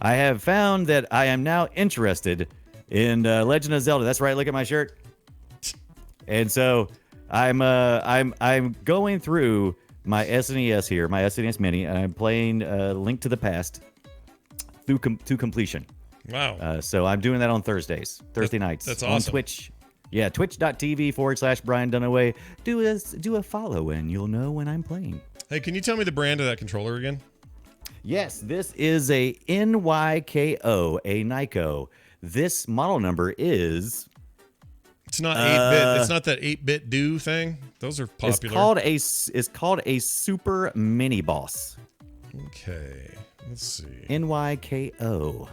I have found that I am now interested in Legend of Zelda. That's right. Look at my shirt. And so I'm going through my SNES here, my SNES Mini, and I'm playing Link to the Past to completion. Wow. So I'm doing that on Thursday nights. That's awesome. On Twitch. Yeah, twitch.tv/Brian Dunaway. Do a follow and you'll know when I'm playing. Hey, can you tell me the brand of that controller again? Yes, this is a NYKO, a Nyko. This model number is... It's not 8-bit. It's not that 8-bit do thing. Those are popular. It's called a Super Mini Boss. Okay, let's see. NYKO.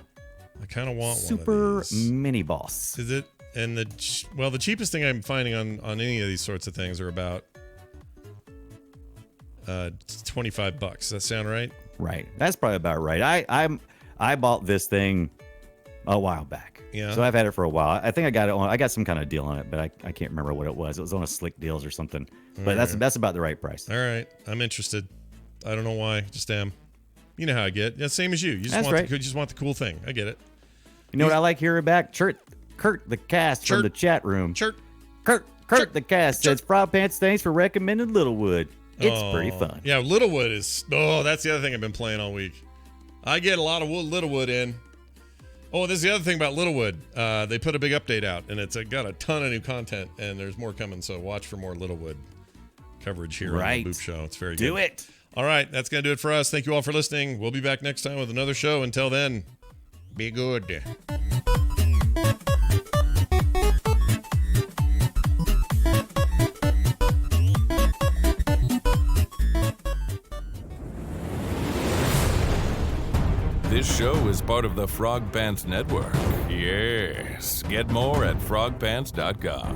I kind of want Super one of these. Mini Boss. Is it? And the cheapest thing I'm finding on any of these sorts of things are about $25. Does that sound right? Right. That's probably about right. I bought this thing a while back. Yeah. So I've had it for a while. I think I got some kind of deal on it, but I can't remember what it was. It was on a Slick Deals or something. But that's about the right price. All right. I'm interested. I don't know why. Just am. You know how I get. Yeah, same as you. You just want the cool thing. I get it. You know what I like hearing back? Kurt the Cast from the chat room. Kurt the Cast says, Frog Pants, thanks for recommending Littlewood. It's pretty fun. Yeah, Littlewood is... Oh, that's the other thing I've been playing all week. I get a lot of Littlewood in. Oh, this is the other thing about Littlewood. They put a big update out, and it's got a ton of new content, and there's more coming, so watch for more Littlewood coverage here on the Boop Show. It's very good. Do it. All right, that's going to do it for us. Thank you all for listening. We'll be back next time with another show. Until then, be good. This show is part of the Frog Pants Network. Yes. Get more at frogpants.com.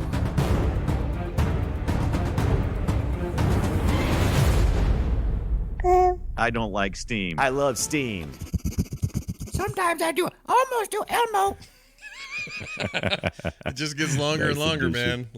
I don't like Steam. I love Steam. Sometimes I do. Almost do, Elmo. It just gets longer and Nice longer, addition. man.